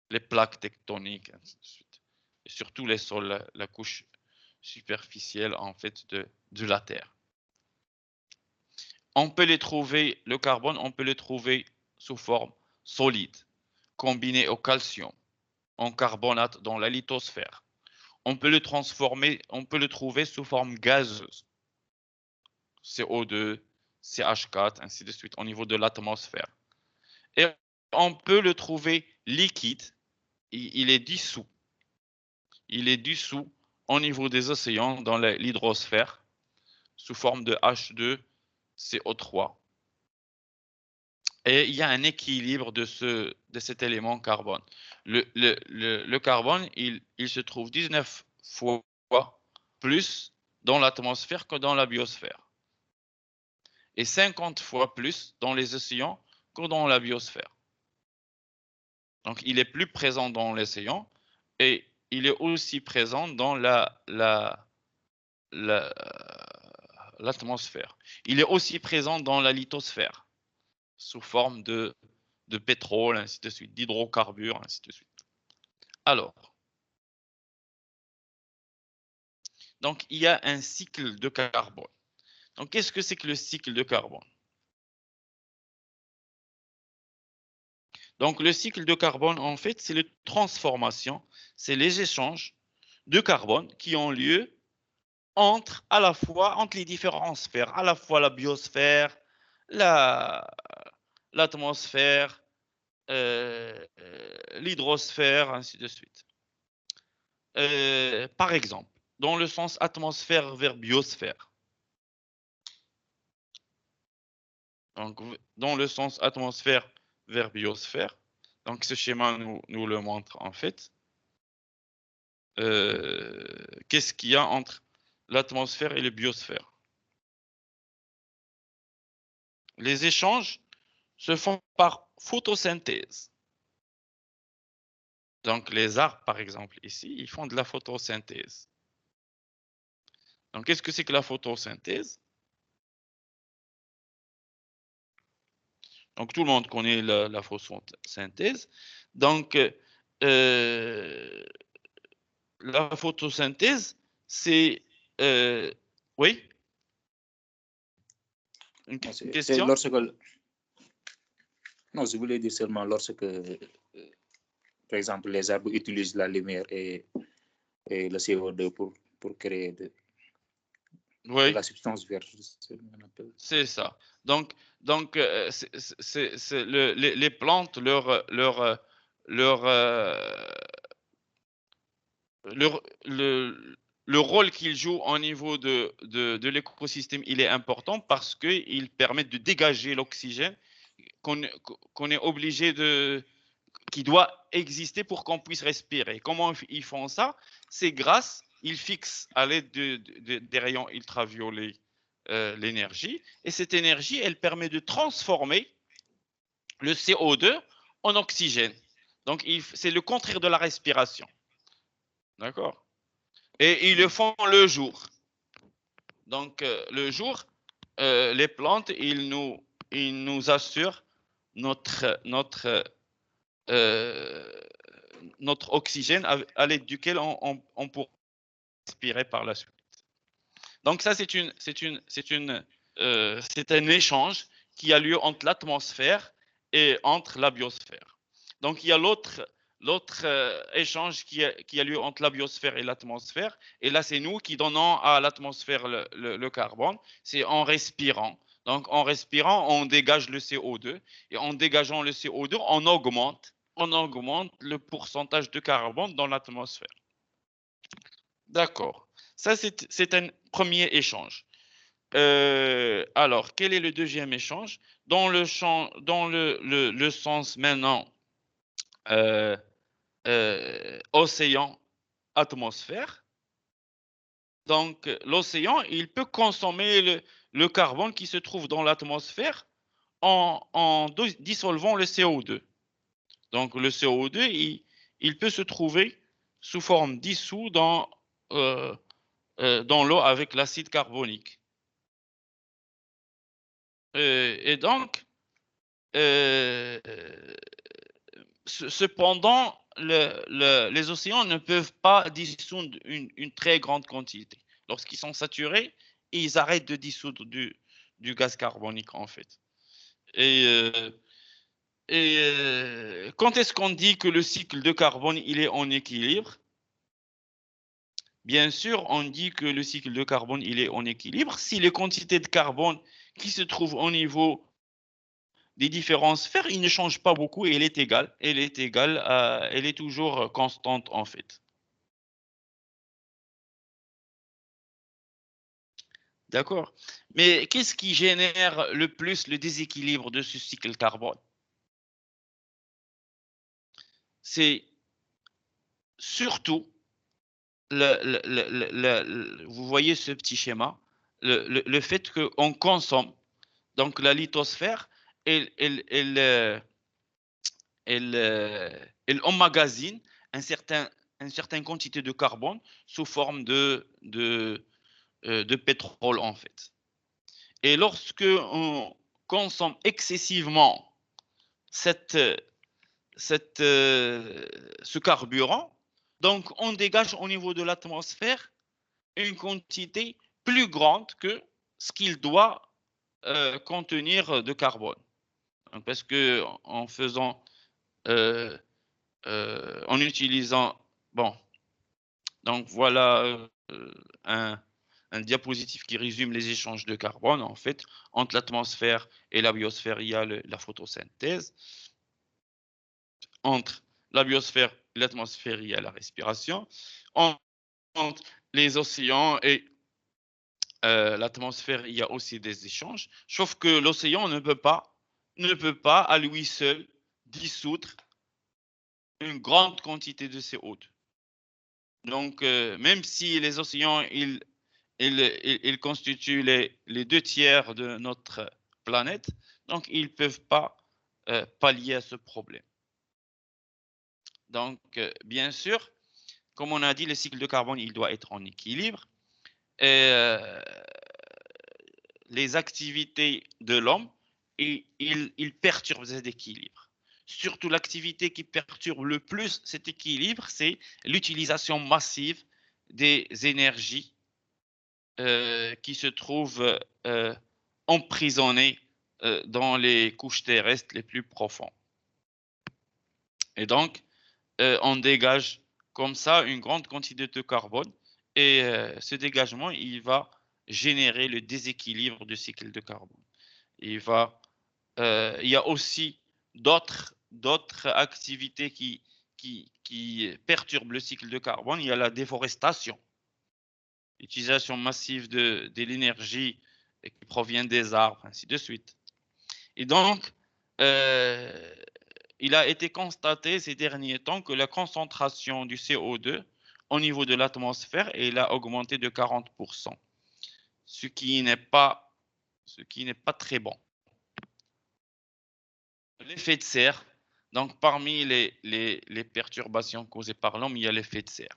Les plaques tectoniques, ainsi de suite. Et surtout les sols, la couche superficielle en fait de la Terre. On peut les trouver, le carbone, on peut le trouver sous forme solide, combiné au calcium, en carbonate dans la lithosphère. On peut le transformer, on peut le trouver sous forme gazeuse, CO2, CH4, ainsi de suite, au niveau de l'atmosphère. Et on peut le trouver liquide, il est dissous. Il est dissous au niveau des océans dans l'hydrosphère, sous forme de H2CO3. Et il y a un équilibre de cet élément carbone. Le carbone, il se trouve 19 fois plus dans l'atmosphère que dans la biosphère. Et 50 fois plus dans les océans que dans la biosphère. Donc, il est plus présent dans l'océan et il est aussi présent dans l'atmosphère. Il est aussi présent dans la lithosphère, sous forme de pétrole, ainsi de suite, d'hydrocarbures, ainsi de suite. Alors, donc il y a un cycle de carbone. Donc, qu'est-ce que c'est que le cycle de carbone? Donc, le cycle de carbone, en fait, c'est la transformation, c'est les échanges de carbone qui ont lieu entre les différentes sphères, à la fois la biosphère, l'atmosphère, l'hydrosphère, ainsi de suite. Par exemple, dans le sens atmosphère vers biosphère. Donc, dans le sens atmosphère vers biosphère, donc ce schéma nous le montre en fait. Qu'est-ce qu'il y a entre l'atmosphère et la biosphère? Les échanges se font par photosynthèse. Donc, les arbres, par exemple, ici, ils font de la photosynthèse. Donc, qu'est-ce que c'est que la photosynthèse? Donc, tout le monde connaît la photosynthèse. Donc, la photosynthèse, c'est... oui? Une C'est question? lorsque... Non, je voulais dire seulement lorsque, par exemple, les arbres utilisent la lumière et le CO2 pour créer de Oui, la substance verte. c'est ça. Donc les plantes, le rôle qu'ils jouent au niveau de l'écosystème, il est important parce qu'il permet de dégager l'oxygène qu'on est obligé qui doit exister pour qu'on puisse respirer. Comment ils font ça? C'est ils fixent à l'aide des rayons ultraviolets l'énergie, et cette énergie, elle permet de transformer le CO2 en oxygène. Donc, c'est le contraire de la respiration. D'accord? Et ils le font le jour. Donc, le jour, les plantes, ils nous assurent notre oxygène à l'aide duquel on pourra respirer par la suite. Donc ça, c'est un échange qui a lieu entre l'atmosphère et entre la biosphère. Donc il y a l'autre échange qui a lieu entre la biosphère et l'atmosphère. Et là, c'est nous qui donnons à l'atmosphère le carbone. C'est en respirant. Donc en respirant, on dégage le CO2. Et en dégageant le CO2, on augmente le pourcentage de carbone dans l'atmosphère. D'accord. Ça, c'est un premier échange. Alors, quel est le deuxième échange? Dans le sens maintenant océan atmosphère, donc l'océan, il peut consommer le carbone qui se trouve dans l'atmosphère en dissolvant le CO2. Donc le CO2, il peut se trouver sous forme dissous dans l'eau avec l'acide carbonique. Et donc, cependant, les océans ne peuvent pas dissoudre une très grande quantité. Lorsqu'ils sont saturés, ils arrêtent de dissoudre du gaz carbonique, en fait. Et quand est-ce qu'on dit que le cycle de carbone il est en équilibre? Bien sûr, on dit que le cycle de carbone il est en équilibre si les quantités de carbone qui se trouvent au niveau des différentes sphères, il ne change pas beaucoup et elle est égale. Elle est toujours constante en fait. D'accord. Mais qu'est-ce qui génère le plus le déséquilibre de ce cycle carbone? C'est surtout, vous voyez ce petit schéma, le fait qu'on consomme, donc la lithosphère, elle emmagasine une certaine quantité de carbone sous forme de pétrole en fait. Et lorsque on consomme excessivement ce carburant, donc on dégage au niveau de l'atmosphère une quantité plus grande que ce qu'il doit contenir de carbone. Donc, parce que en faisant, en utilisant, bon, donc voilà un diapositive qui résume les échanges de carbone. En fait, entre l'atmosphère et la biosphère, il y a la photosynthèse. Entre la biosphère et l'atmosphère, il y a la respiration. Entre les océans et l'atmosphère, il y a aussi des échanges. Sauf que l'océan ne peut pas à lui seul dissoudre une grande quantité de CO2. Donc, même si les océans, ils constituent les 2 tiers de notre planète, donc ils ne peuvent pas pallier à ce problème. Donc, bien sûr, comme on a dit, le cycle de carbone, il doit être en équilibre. Et les activités de l'homme, ils perturbent cet équilibre. Surtout l'activité qui perturbe le plus cet équilibre, c'est l'utilisation massive des énergies qui se trouvent emprisonnées dans les couches terrestres les plus profondes. Et donc, on dégage comme ça une grande quantité de carbone et ce dégagement, il va générer le déséquilibre du cycle de carbone. Il y a aussi d'autres activités qui perturbent le cycle de carbone. Il y a la déforestation, l'utilisation massive de l'énergie qui provient des arbres, ainsi de suite. Et donc, il a été constaté ces derniers temps que la concentration du CO2 au niveau de l'atmosphère a augmenté de 40%, ce qui n'est pas très bon. L'effet de serre, donc parmi les perturbations causées par l'homme, il y a l'effet de serre.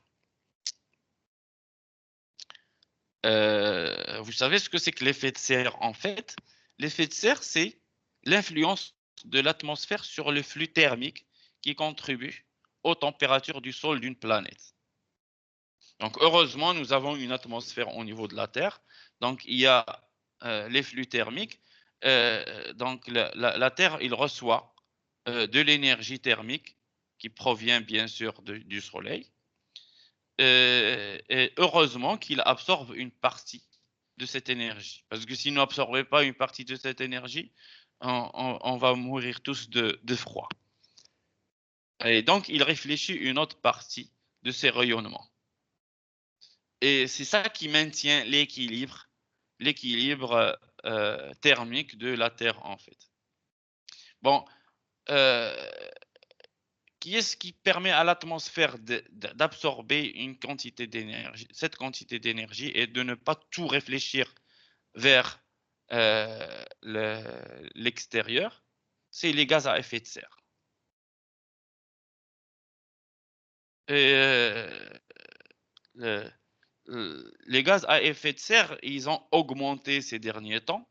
Vous savez ce que c'est que l'effet de serre en fait? L'effet de serre, c'est l'influence de l'atmosphère sur le flux thermique qui contribue aux températures du sol d'une planète. Donc heureusement, nous avons une atmosphère au niveau de la Terre. Donc il y a les flux thermiques. Donc la Terre, il reçoit de l'énergie thermique qui provient bien sûr du Soleil. Et heureusement qu'il absorbe une partie de cette énergie. Parce que s'il n'absorbait pas une partie de cette énergie, on va mourir tous de froid. Et donc, il réfléchit une autre partie de ces rayonnements. Et c'est ça qui maintient l'équilibre thermique de la Terre, en fait. Bon, qui est ce qui permet à l'atmosphère d'absorber une quantité d'énergie, cette quantité d'énergie, et de ne pas tout réfléchir vers l'extérieur, c'est les gaz à effet de serre. Et les gaz à effet de serre, ils ont augmenté ces derniers temps.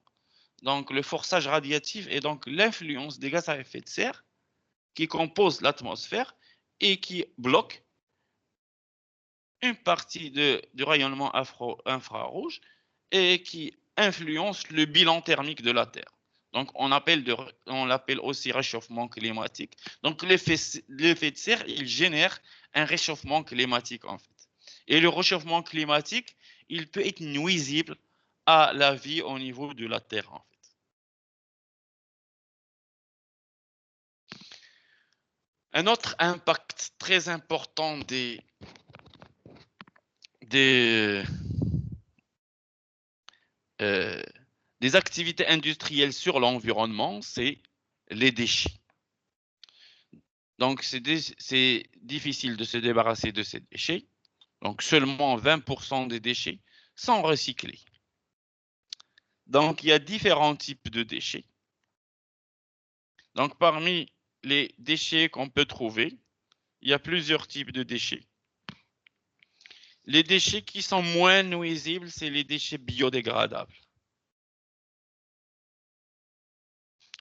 Donc, le forçage radiatif et donc l'influence des gaz à effet de serre qui composent l'atmosphère et qui bloquent une partie du rayonnement infrarouge et qui influence le bilan thermique de la Terre. Donc, on l'appelle aussi réchauffement climatique. Donc, l'effet de serre, il génère un réchauffement climatique, en fait. Et le réchauffement climatique, il peut être nuisible à la vie au niveau de la Terre, en fait. Un autre impact très important des activités industrielles sur l'environnement, c'est les déchets. Donc, c'est difficile de se débarrasser de ces déchets. Donc, seulement 20% des déchets sont recyclés. Donc, il y a différents types de déchets. Donc, parmi les déchets qu'on peut trouver, il y a plusieurs types de déchets. Les déchets qui sont moins nuisibles, c'est les déchets biodégradables.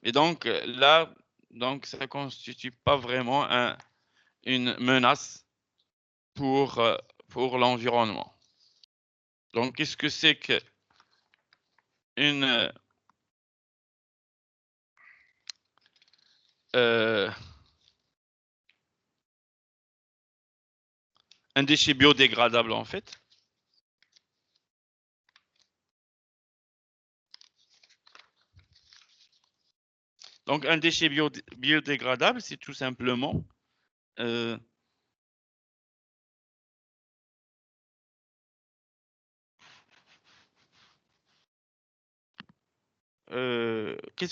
Et donc, là, ça ne constitue pas vraiment une menace pour l'environnement. Donc, qu'est-ce que c'est que un déchet biodégradable, en fait? Donc, un déchet biodégradable, c'est tout simplement qu'est-ce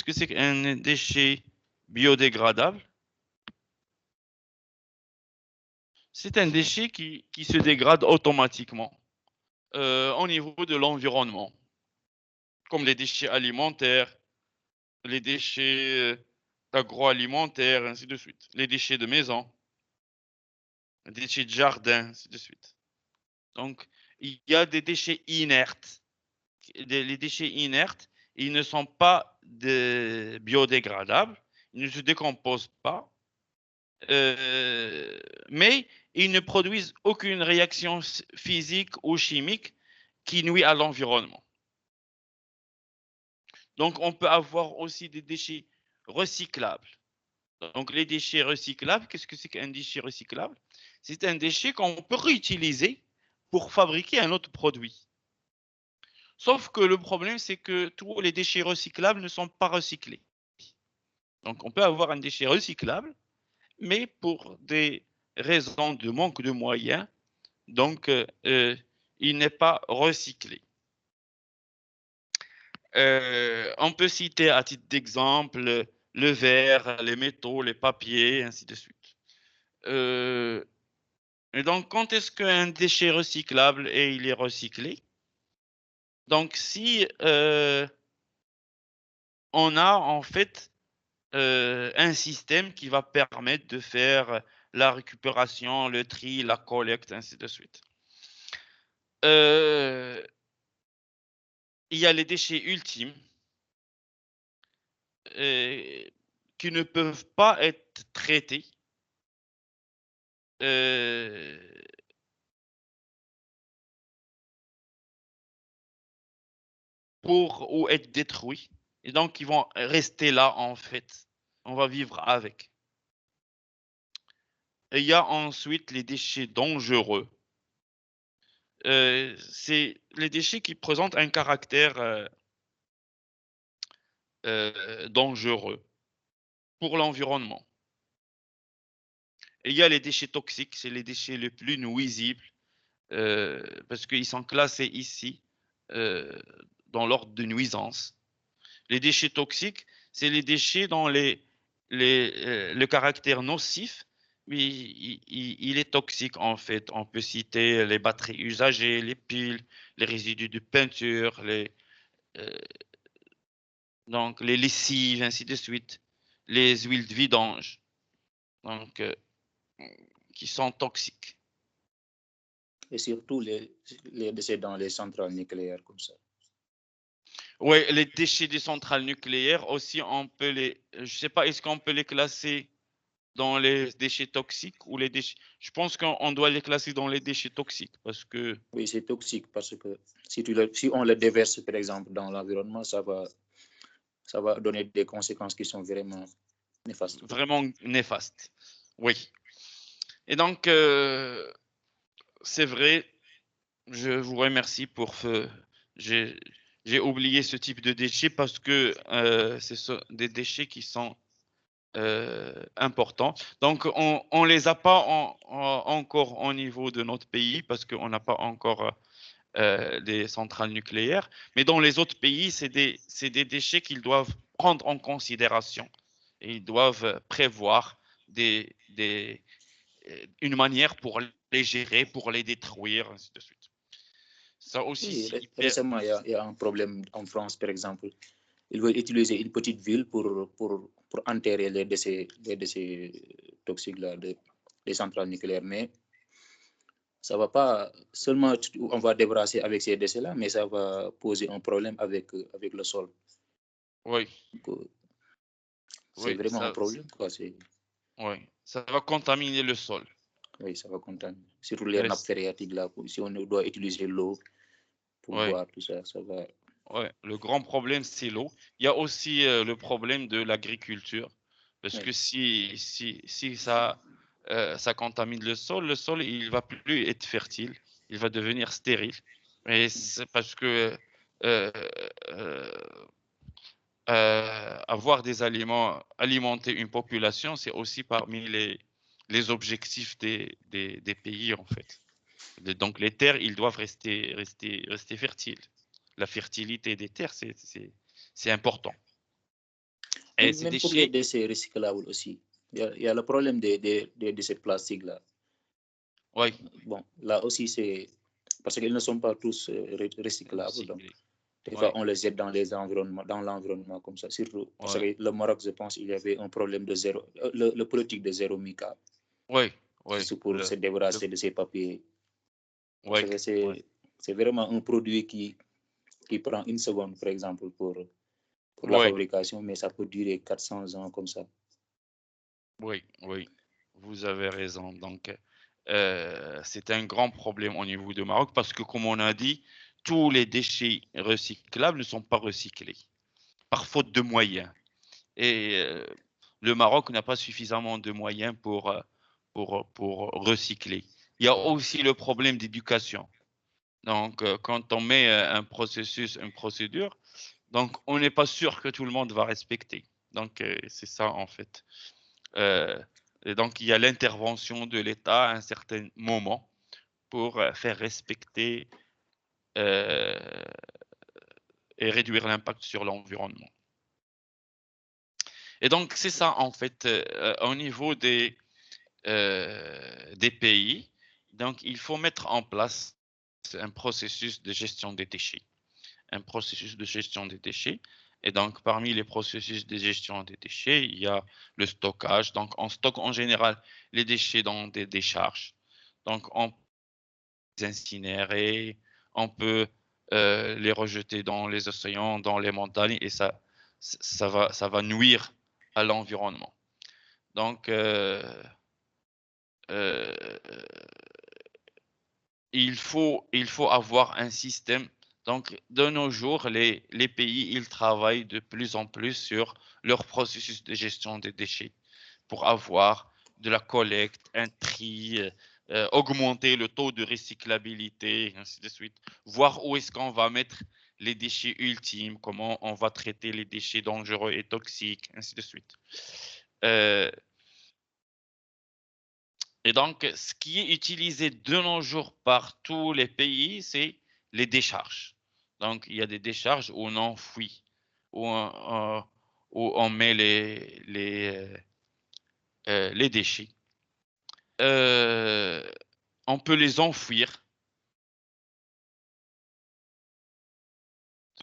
que c'est qu'un déchet biodégradable? C'est un déchet qui se dégrade automatiquement au niveau de l'environnement, comme les déchets alimentaires, les déchets agroalimentaires, ainsi de suite, les déchets de maison, les déchets de jardin, ainsi de suite. Donc, il y a des déchets inertes. Les déchets inertes, ils ne sont pas biodégradables, ils ne se décomposent pas, mais ils ne produisent aucune réaction physique ou chimique qui nuit à l'environnement. Donc, on peut avoir aussi des déchets recyclables. Donc, les déchets recyclables, qu'est-ce que c'est qu'un déchet recyclable? C'est un déchet qu'on peut réutiliser pour fabriquer un autre produit. Sauf que le problème, c'est que tous les déchets recyclables ne sont pas recyclés. Donc, on peut avoir un déchet recyclable, mais pour des raisons de manque de moyens, donc il n'est pas recyclé. On peut citer à titre d'exemple le verre, les métaux, les papiers, ainsi de suite. Et donc, quand est-ce qu'un déchet recyclable et il est recyclé? Donc, si on a en fait un système qui va permettre de faire la récupération, le tri, la collecte, ainsi de suite. Il y a les déchets ultimes qui ne peuvent pas être traités. Ou être détruits. Et donc, ils vont rester là, en fait. On va vivre avec. Et il y a ensuite les déchets dangereux. C'est les déchets qui présentent un caractère dangereux pour l'environnement. Et il y a les déchets toxiques, c'est les déchets les plus nuisibles parce qu'ils sont classés ici dans l'ordre de nuisance. Les déchets toxiques, c'est les déchets dont le caractère nocif Oui, il est toxique en fait. On peut citer les batteries usagées, les piles, les résidus de peinture, euh, donc les lessives, ainsi de suite, les huiles de vidange, donc qui sont toxiques. Et surtout les déchets dans les centrales nucléaires comme ça. Oui, les déchets des centrales nucléaires aussi, je sais pas, est-ce qu'on peut les classer dans les déchets toxiques ou les déchets. Je pense qu'on doit les classer dans les déchets toxiques parce que. Oui, c'est toxique parce que si on le déverse, par exemple, dans l'environnement, ça va donner des conséquences qui sont vraiment néfastes. Vraiment néfastes. Oui. Et donc, c'est vrai, je vous remercie pour ce. J'ai oublié ce type de déchets parce que c'est des déchets qui sont importants. Donc, on les a pas encore au niveau de notre pays parce qu'on n'a pas encore des centrales nucléaires. Mais dans les autres pays, c'est des déchets qu'ils doivent prendre en considération. Et ils doivent prévoir une manière pour les gérer, pour les détruire, ainsi de suite. Ça aussi, Oui, c'est hyper. récemment, il y a un problème en France, par exemple. Ils veulent utiliser une petite ville pour enterrer les déchets toxiques là, des centrales nucléaires. Mais ça va pas seulement, on va débarrasser avec ces déchets-là, mais ça va poser un problème avec le sol. Oui, C'est oui, vraiment un problème, quoi. oui, ça va contaminer le sol. Oui, ça va contaminer. Surtout les nappes phréatiques, là. Si on doit utiliser l'eau pour Oui, boire, tout ça, ça va. ouais. Le grand problème, c'est l'eau. Il y a aussi le problème de l'agriculture. Parce que Oui, si ça contamine le sol, il va plus être fertile. Il va devenir stérile. Et c'est parce que euh, euh, avoir des aliments, alimenter une population, c'est aussi parmi les objectifs des pays, en fait. Donc, les terres, ils doivent rester fertiles. La fertilité des terres, c'est important. Et ces même pour les déchets, déchets recyclables aussi. Il y a le problème des déchets plastiques, là. oui, Bon, là aussi, c'est parce qu'ils ne sont pas tous recyclables. Donc, recyclés. des fois, Oui, on les jette dans l'environnement comme ça. Surtout parce oui, que le Maroc, je pense, il y avait un problème de zéro, le politique de zéro mica, oui, oui, juste pour se débarrasser de ces papiers. Parce oui, que oui, c'est vraiment un produit qui prend une seconde, par exemple, pour la oui, fabrication, mais ça peut durer 400 ans comme ça. oui, oui, vous avez raison. Donc, c'est un grand problème au niveau du Maroc parce que, comme on a dit, tous les déchets recyclables ne sont pas recyclés par faute de moyens. Et le Maroc n'a pas suffisamment de moyens pour recycler. Il y a aussi le problème d'éducation. Donc, quand on met un processus, une procédure, donc on n'est pas sûr que tout le monde va respecter. Donc, c'est ça en fait. Et donc, il y a l'intervention de l'État à un certain moment pour faire respecter euh, et réduire l'impact sur l'environnement. Et donc, c'est ça en fait au niveau des pays. Donc, il faut mettre en place un processus de gestion des déchets. Un processus de gestion des déchets. Et donc, parmi les processus de gestion des déchets, il y a le stockage. Donc, on stocke en général les déchets dans des décharges. Donc, on peut les incinérer, on peut les rejeter dans les océans, dans les montagnes, et ça va nuire à l'environnement. Donc, euh, il faut avoir un système. Donc, de nos jours, les pays, ils travaillent de plus en plus sur leur processus de gestion des déchets pour avoir de la collecte, un tri, augmenter le taux de recyclabilité, ainsi de suite. Voir où est-ce qu'on va mettre les déchets ultimes, comment on va traiter les déchets dangereux et toxiques, ainsi de suite. Et donc, ce qui est utilisé de nos jours par tous les pays, c'est les décharges. Donc, il y a des décharges où on enfouit, où on met les déchets. on peut les enfouir.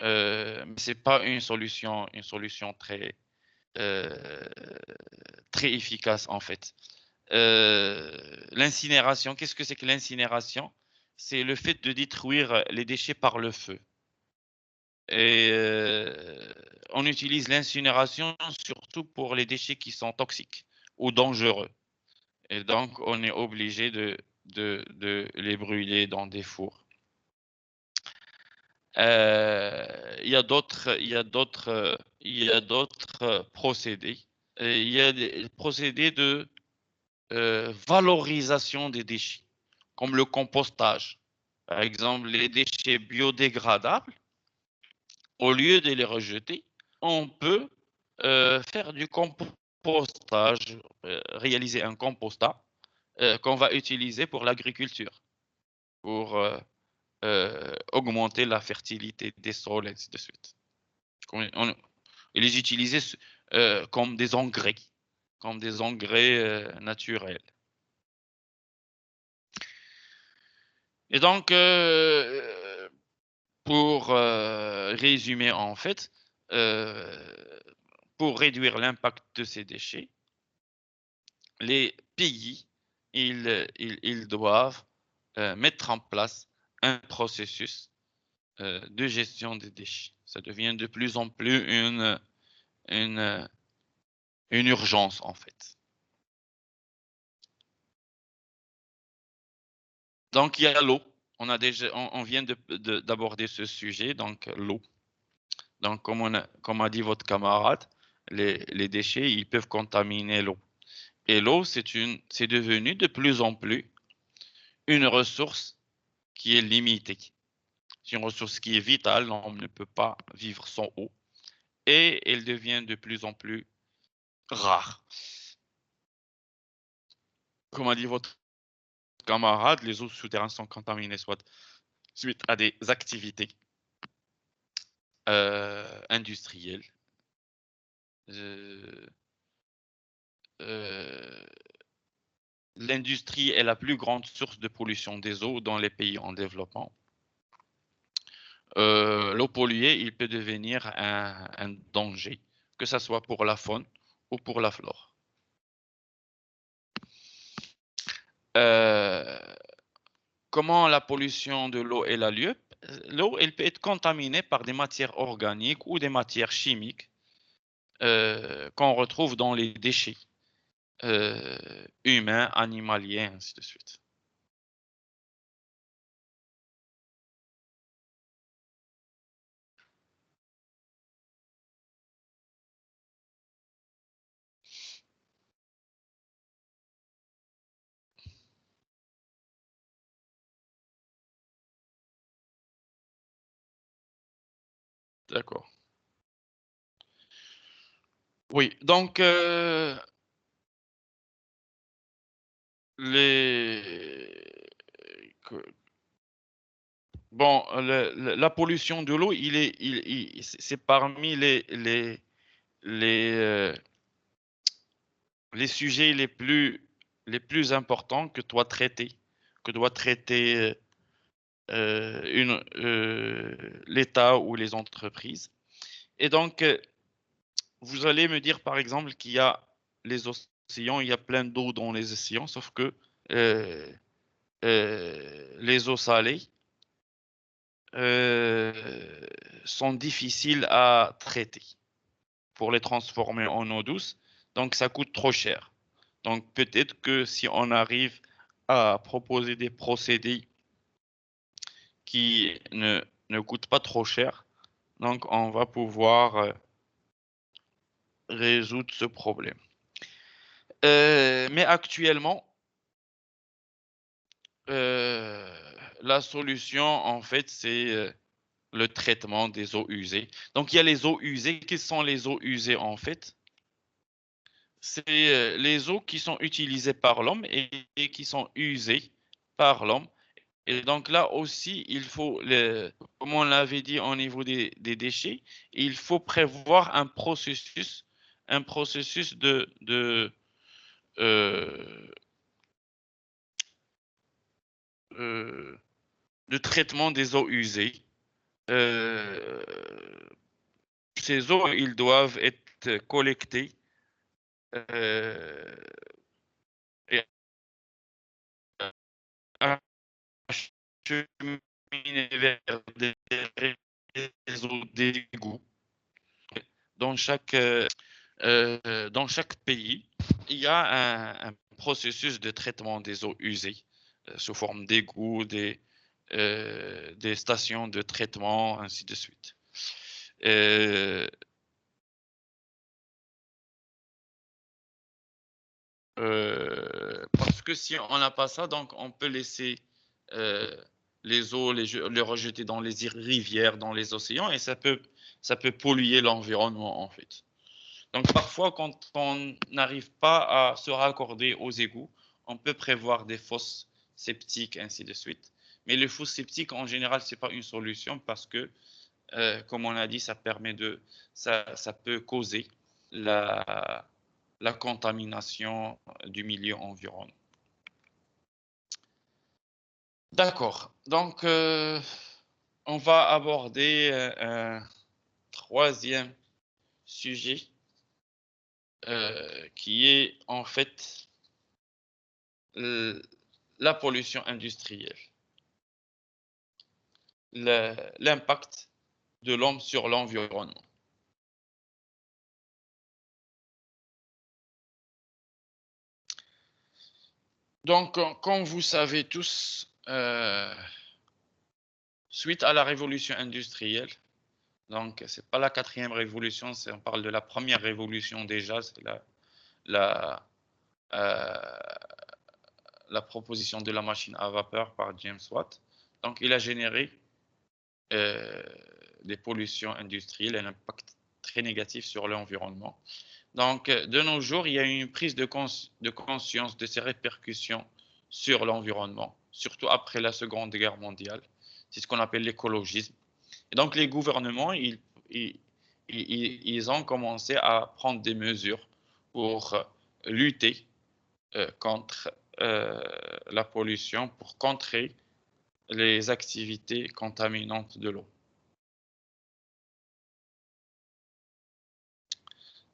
Mais c'est pas une solution très efficace en fait. L'incinération, qu'est-ce que c'est que l'incinération? C'est le fait de détruire les déchets par le feu. Et on utilise l'incinération surtout pour les déchets qui sont toxiques ou dangereux. Et donc, on est obligé de les brûler dans des fours. Il y a d'autres procédés. Il y a des procédés de valorisation des déchets, comme le compostage. Par exemple, les déchets biodégradables, au lieu de les rejeter, on peut faire du compostage, réaliser un compostat qu'on va utiliser pour l'agriculture, pour augmenter la fertilité des sols, et ainsi de suite. Et les utiliser comme des engrais naturels. Et donc, pour résumer en fait, pour réduire l'impact de ces déchets, les pays, ils doivent mettre en place un processus de gestion des déchets. Ça devient de plus en plus une urgence en fait. Donc il y a l'eau. On vient d'aborder ce sujet, donc l'eau. Donc comme a dit votre camarade, les déchets, ils peuvent contaminer l'eau. Et l'eau, c'est devenu de plus en plus une ressource qui est limitée. C'est une ressource qui est vitale, on ne peut pas vivre sans eau. Et elle devient de plus en plus rare. Comme a dit votre camarade, les eaux souterraines sont contaminées soit suite à des activités industrielles. L'industrie est la plus grande source de pollution des eaux dans les pays en développement. L'eau polluée, il peut devenir un danger, que ce soit pour la faune ou pour la flore. Comment la pollution de l'eau elle a lieu? L'eau, elle peut être contaminée par des matières organiques ou des matières chimiques qu'on retrouve dans les déchets humains, animaliers, ainsi de suite. D'accord. Oui, donc bon, la pollution de l'eau, c'est parmi les sujets les plus importants que doit traiter l'État ou les entreprises. Et donc, vous allez me dire, par exemple, qu'il y a les océans, il y a plein d'eau dans les océans, sauf que les eaux salées sont difficiles à traiter pour les transformer en eau douce. Donc, ça coûte trop cher. Donc, peut-être que si on arrive à proposer des procédés qui ne coûtent pas trop cher, donc on va pouvoir résoudre ce problème. Mais actuellement, la solution, en fait, c'est le traitement des eaux usées. Donc, il y a les eaux usées. Quelles sont les eaux usées, en fait? C'est les eaux qui sont utilisées par l'homme et qui sont usées par l'homme. Et donc là aussi, il faut, comme on l'avait dit au niveau des déchets, il faut prévoir un processus de de traitement des eaux usées. Ces eaux, ils doivent être collectées et acheminées vers des réseaux d'égouts. Dans chaque pays, il y a un processus de traitement des eaux usées sous forme d'égouts, des stations de traitement, ainsi de suite. Parce que si on n'a pas ça, donc on peut laisser les eaux, les rejeter dans les rivières, dans les océans, et ça peut polluer l'environnement en fait. Donc parfois, quand on n'arrive pas à se raccorder aux égouts, on peut prévoir des fosses septiques, ainsi de suite. Mais les fosses septiques, en général, c'est pas une solution parce que, comme on a dit, ça peut causer la contamination du milieu environnant. D'accord. Donc, on va aborder un troisième sujet qui est en fait la pollution industrielle, l'impact de l'homme sur l'environnement. Donc, comme vous savez tous, suite à la révolution industrielle, donc c'est pas la 4e révolution, on parle de la première révolution déjà, c'est la proposition de la machine à vapeur par James Watt. Donc, il a généré des pollutions industrielles et un impact très négatif sur l'environnement. Donc, de nos jours, il y a une prise de conscience de ces répercussions sur l'environnement, surtout après la Seconde Guerre mondiale. C'est ce qu'on appelle l'écologisme. Et donc, les gouvernements, ils ont commencé à prendre des mesures pour lutter contre la pollution, pour contrer les activités contaminantes de l'eau.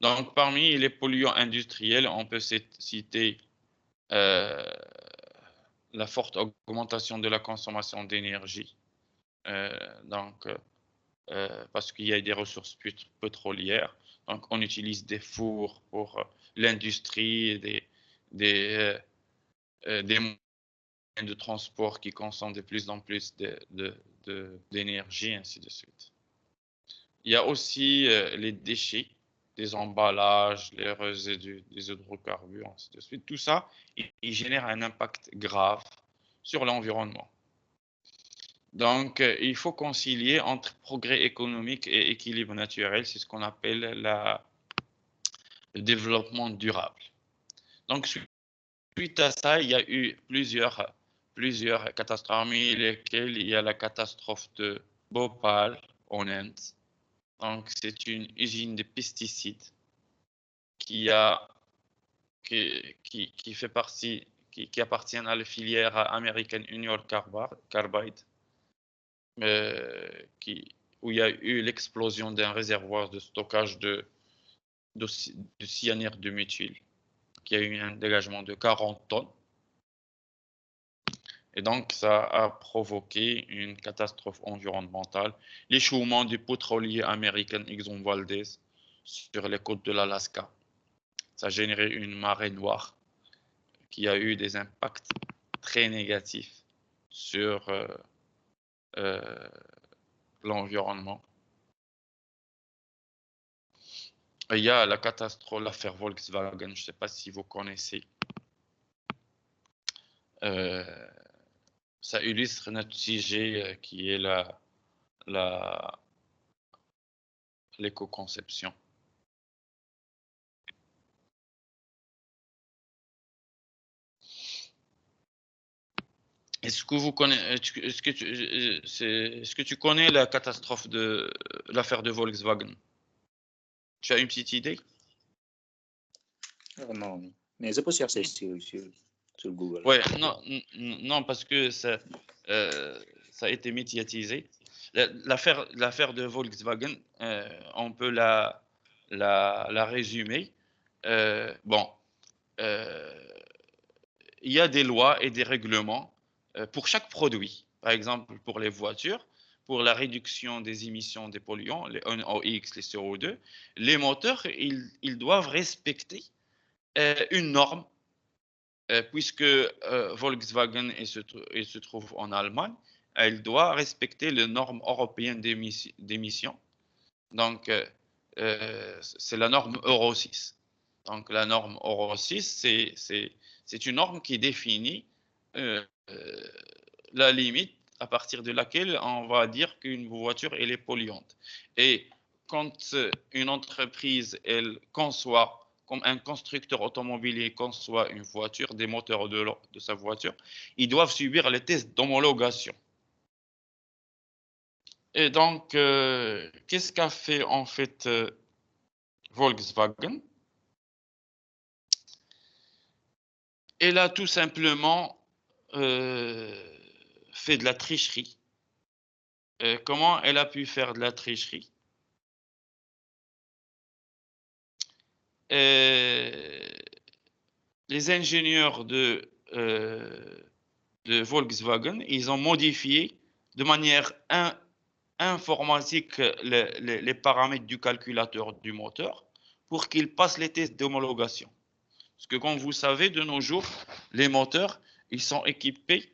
Donc, parmi les polluants industriels, on peut citer la forte augmentation de la consommation d'énergie, parce qu'il y a des ressources pétrolières. Donc, on utilise des fours pour l'industrie, des moyens de transport qui consomment de plus en plus d'énergie, ainsi de suite. Il y a aussi les déchets, des emballages, les résidus des hydrocarbures, ainsi de suite. Tout ça, il génère un impact grave sur l'environnement. Donc, il faut concilier entre progrès économique et équilibre naturel. C'est ce qu'on appelle le développement durable. Donc, suite à ça, il y a eu plusieurs catastrophes, parmi lesquelles il y a la catastrophe de Bhopal en Inde. Donc, c'est une usine de pesticides qui fait partie, qui appartient à la filière American Union Carbide, où il y a eu l'explosion d'un réservoir de stockage de cyanure de méthyle, qui a eu un dégagement de 40 tonnes. Et donc, ça a provoqué une catastrophe environnementale. L'échouement du pétrolier américain Exxon Valdez sur les côtes de l'Alaska. Ça a généré une marée noire qui a eu des impacts très négatifs sur l'environnement. Il y a la catastrophe, l'affaire Volkswagen, je ne sais pas si vous connaissez. Ça illustre notre sujet qui est l'éco-conception. Est-ce que tu connais la catastrophe de l'affaire de Volkswagen? Tu as une petite idée? Non, mais je peux chercher sur sur Google. Ouais, non, parce que ça a été médiatisé. L'affaire de Volkswagen, on peut la résumer. Bon, il y a des lois et des règlements pour chaque produit. Par exemple, pour les voitures, pour la réduction des émissions des polluants, les NOx, les CO2, les moteurs, ils doivent respecter une norme, puisque Volkswagen il se trouve en Allemagne, elle doit respecter les normes européennes d'émissions. Donc, c'est la norme Euro 6. Donc, la norme Euro 6, c'est une norme qui définit la limite à partir de laquelle on va dire qu'une voiture elle est polluante. Et quand une entreprise elle conçoit, comme un constructeur automobile conçoit une voiture, des moteurs de sa voiture, ils doivent subir les tests d'homologation. Et donc, qu'est-ce qu'a fait en fait Volkswagen? Elle a tout simplement fait de la tricherie. Comment elle a pu faire de la tricherie? Les ingénieurs de Volkswagen, ils ont modifié de manière informatique les paramètres du calculateur du moteur pour qu'il passe les tests d'homologation. Parce que comme vous savez, de nos jours, les moteurs, ils sont équipés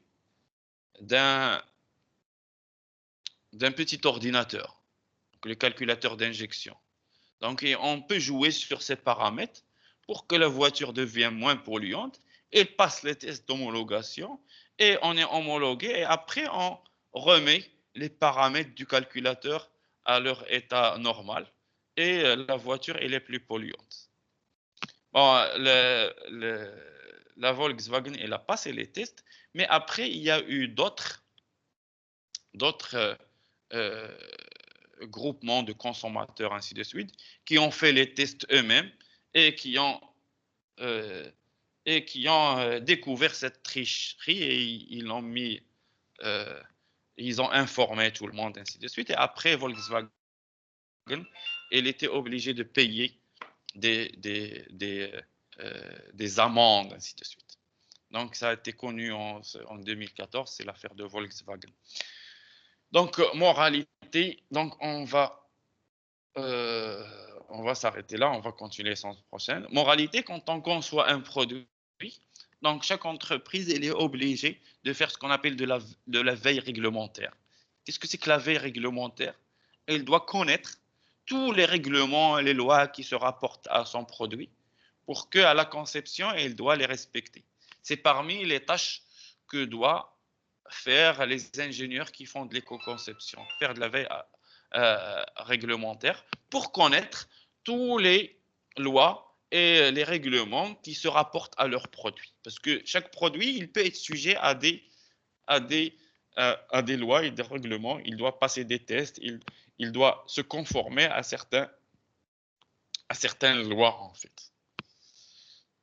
d'un petit ordinateur, le calculateur d'injection. Donc, on peut jouer sur ces paramètres pour que la voiture devienne moins polluante. Elle passe les tests d'homologation et on est homologué. Et après, on remet les paramètres du calculateur à leur état normal. Et la voiture, elle est plus polluante. Bon, la Volkswagen, elle a passé les tests. Mais après, il y a eu d'autres groupements de consommateurs, ainsi de suite, qui ont fait les tests eux-mêmes et qui ont découvert cette tricherie et ils ont mis, ils ont informé tout le monde, ainsi de suite. Et après, Volkswagen, elle était obligée de payer des amendes, ainsi de suite. Donc, ça a été connu en 2014, c'est l'affaire de Volkswagen. Donc, moralité, donc on va s'arrêter là, on va continuer la séance prochaine. Moralité, quand on conçoit un produit, donc chaque entreprise elle est obligée de faire ce qu'on appelle de la veille réglementaire. Qu'est-ce que c'est que la veille réglementaire? Elle doit connaître tous les règlements et les lois qui se rapportent à son produit pour qu'à la conception, elle doit les respecter. C'est parmi les tâches que doit faire les ingénieurs qui font de l'éco-conception, faire de la veille réglementaire pour connaître tous les lois et les règlements qui se rapportent à leurs produits. Parce que chaque produit, il peut être sujet à des lois et des règlements. Il doit passer des tests, il doit se conformer à certaines lois, en fait.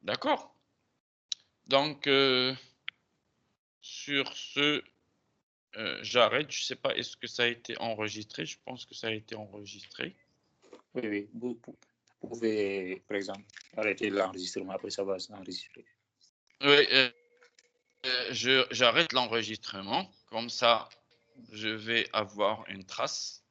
D'accord? Donc, sur ce, j'arrête. Je ne sais pas, est-ce que ça a été enregistré? Je pense que ça a été enregistré. Oui, vous pouvez, par exemple, arrêter l'enregistrement, après ça va s'enregistrer. Oui, j'arrête l'enregistrement. Comme ça, je vais avoir une trace.